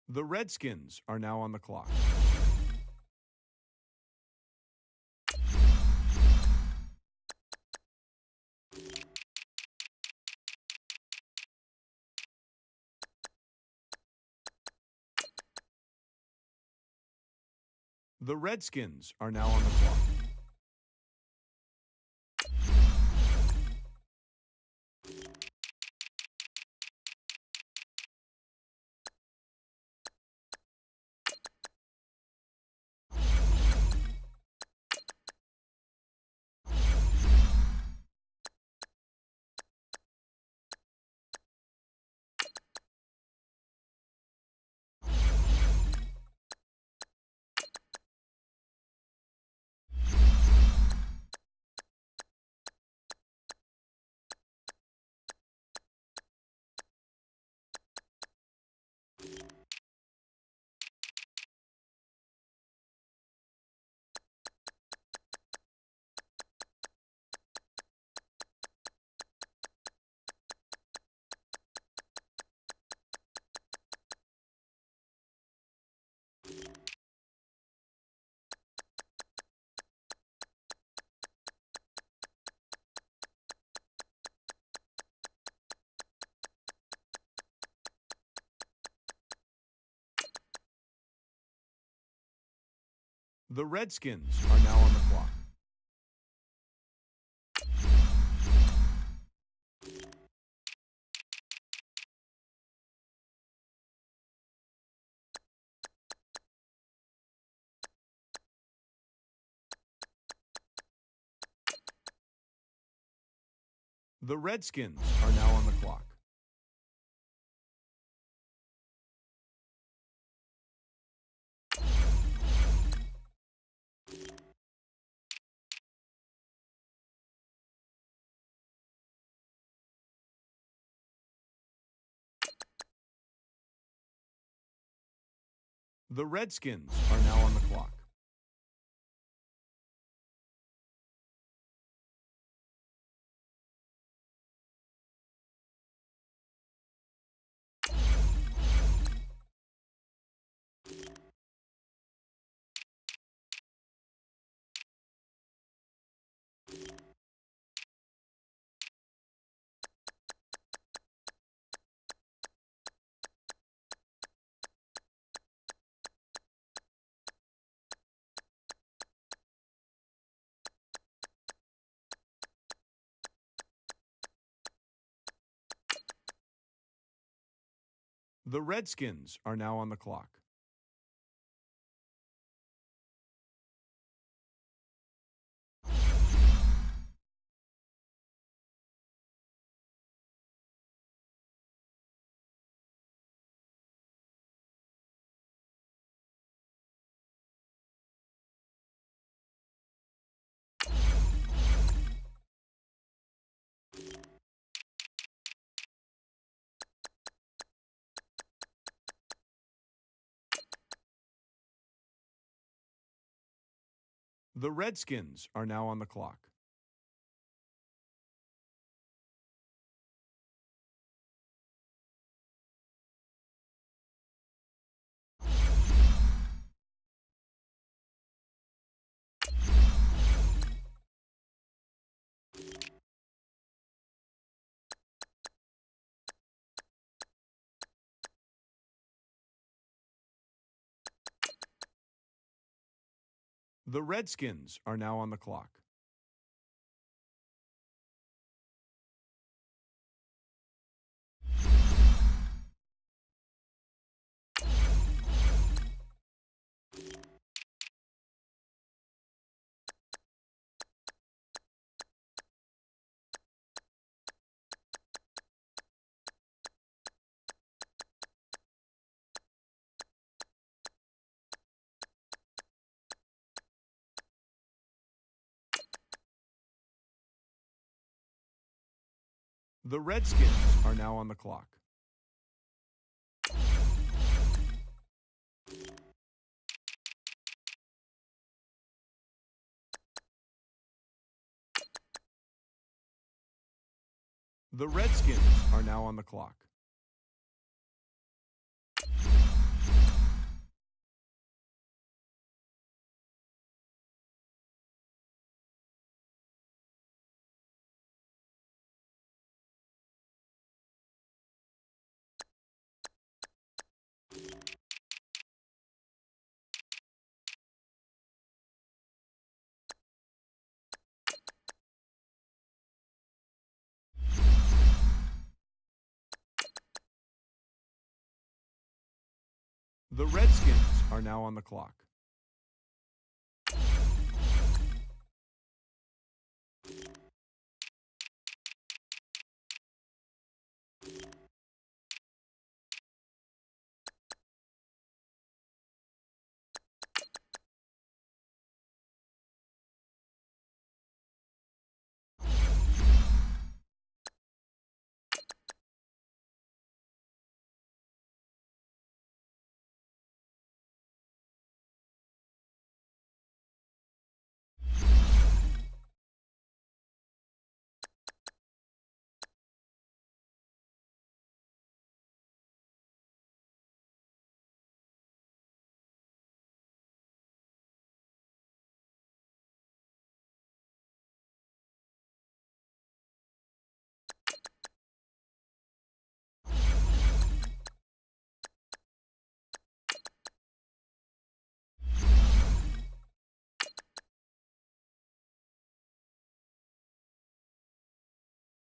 The Redskins are now on the clock. The Redskins are now on the clock. The Redskins are now on the clock. The Redskins are now on the clock. The Redskins are now on the clock. The Redskins are now on the clock. The Redskins are now on the clock. The Redskins are now on the clock. The Redskins are now on the clock. The Redskins are now on the clock. The Redskins are now on the clock.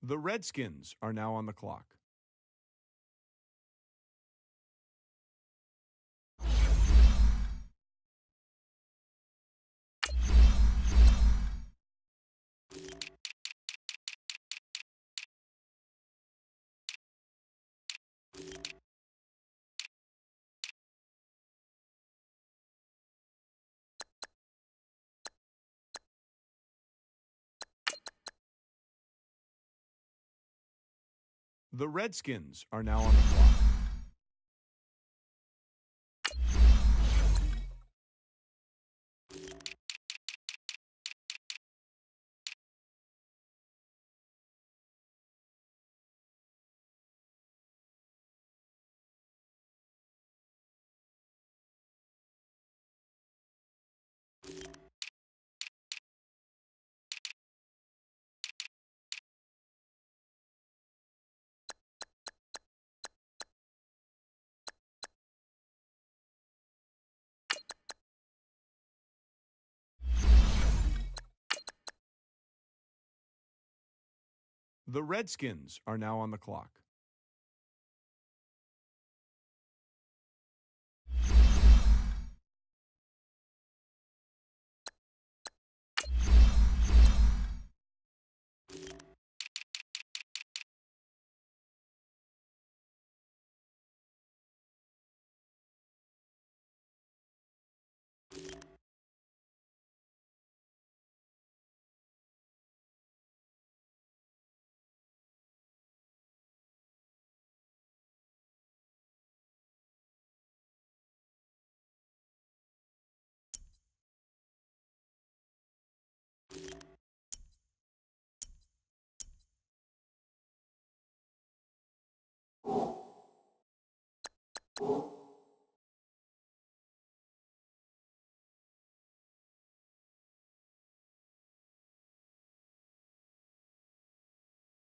The Redskins are now on the clock. The Redskins are now on the clock. The Redskins are now on the clock.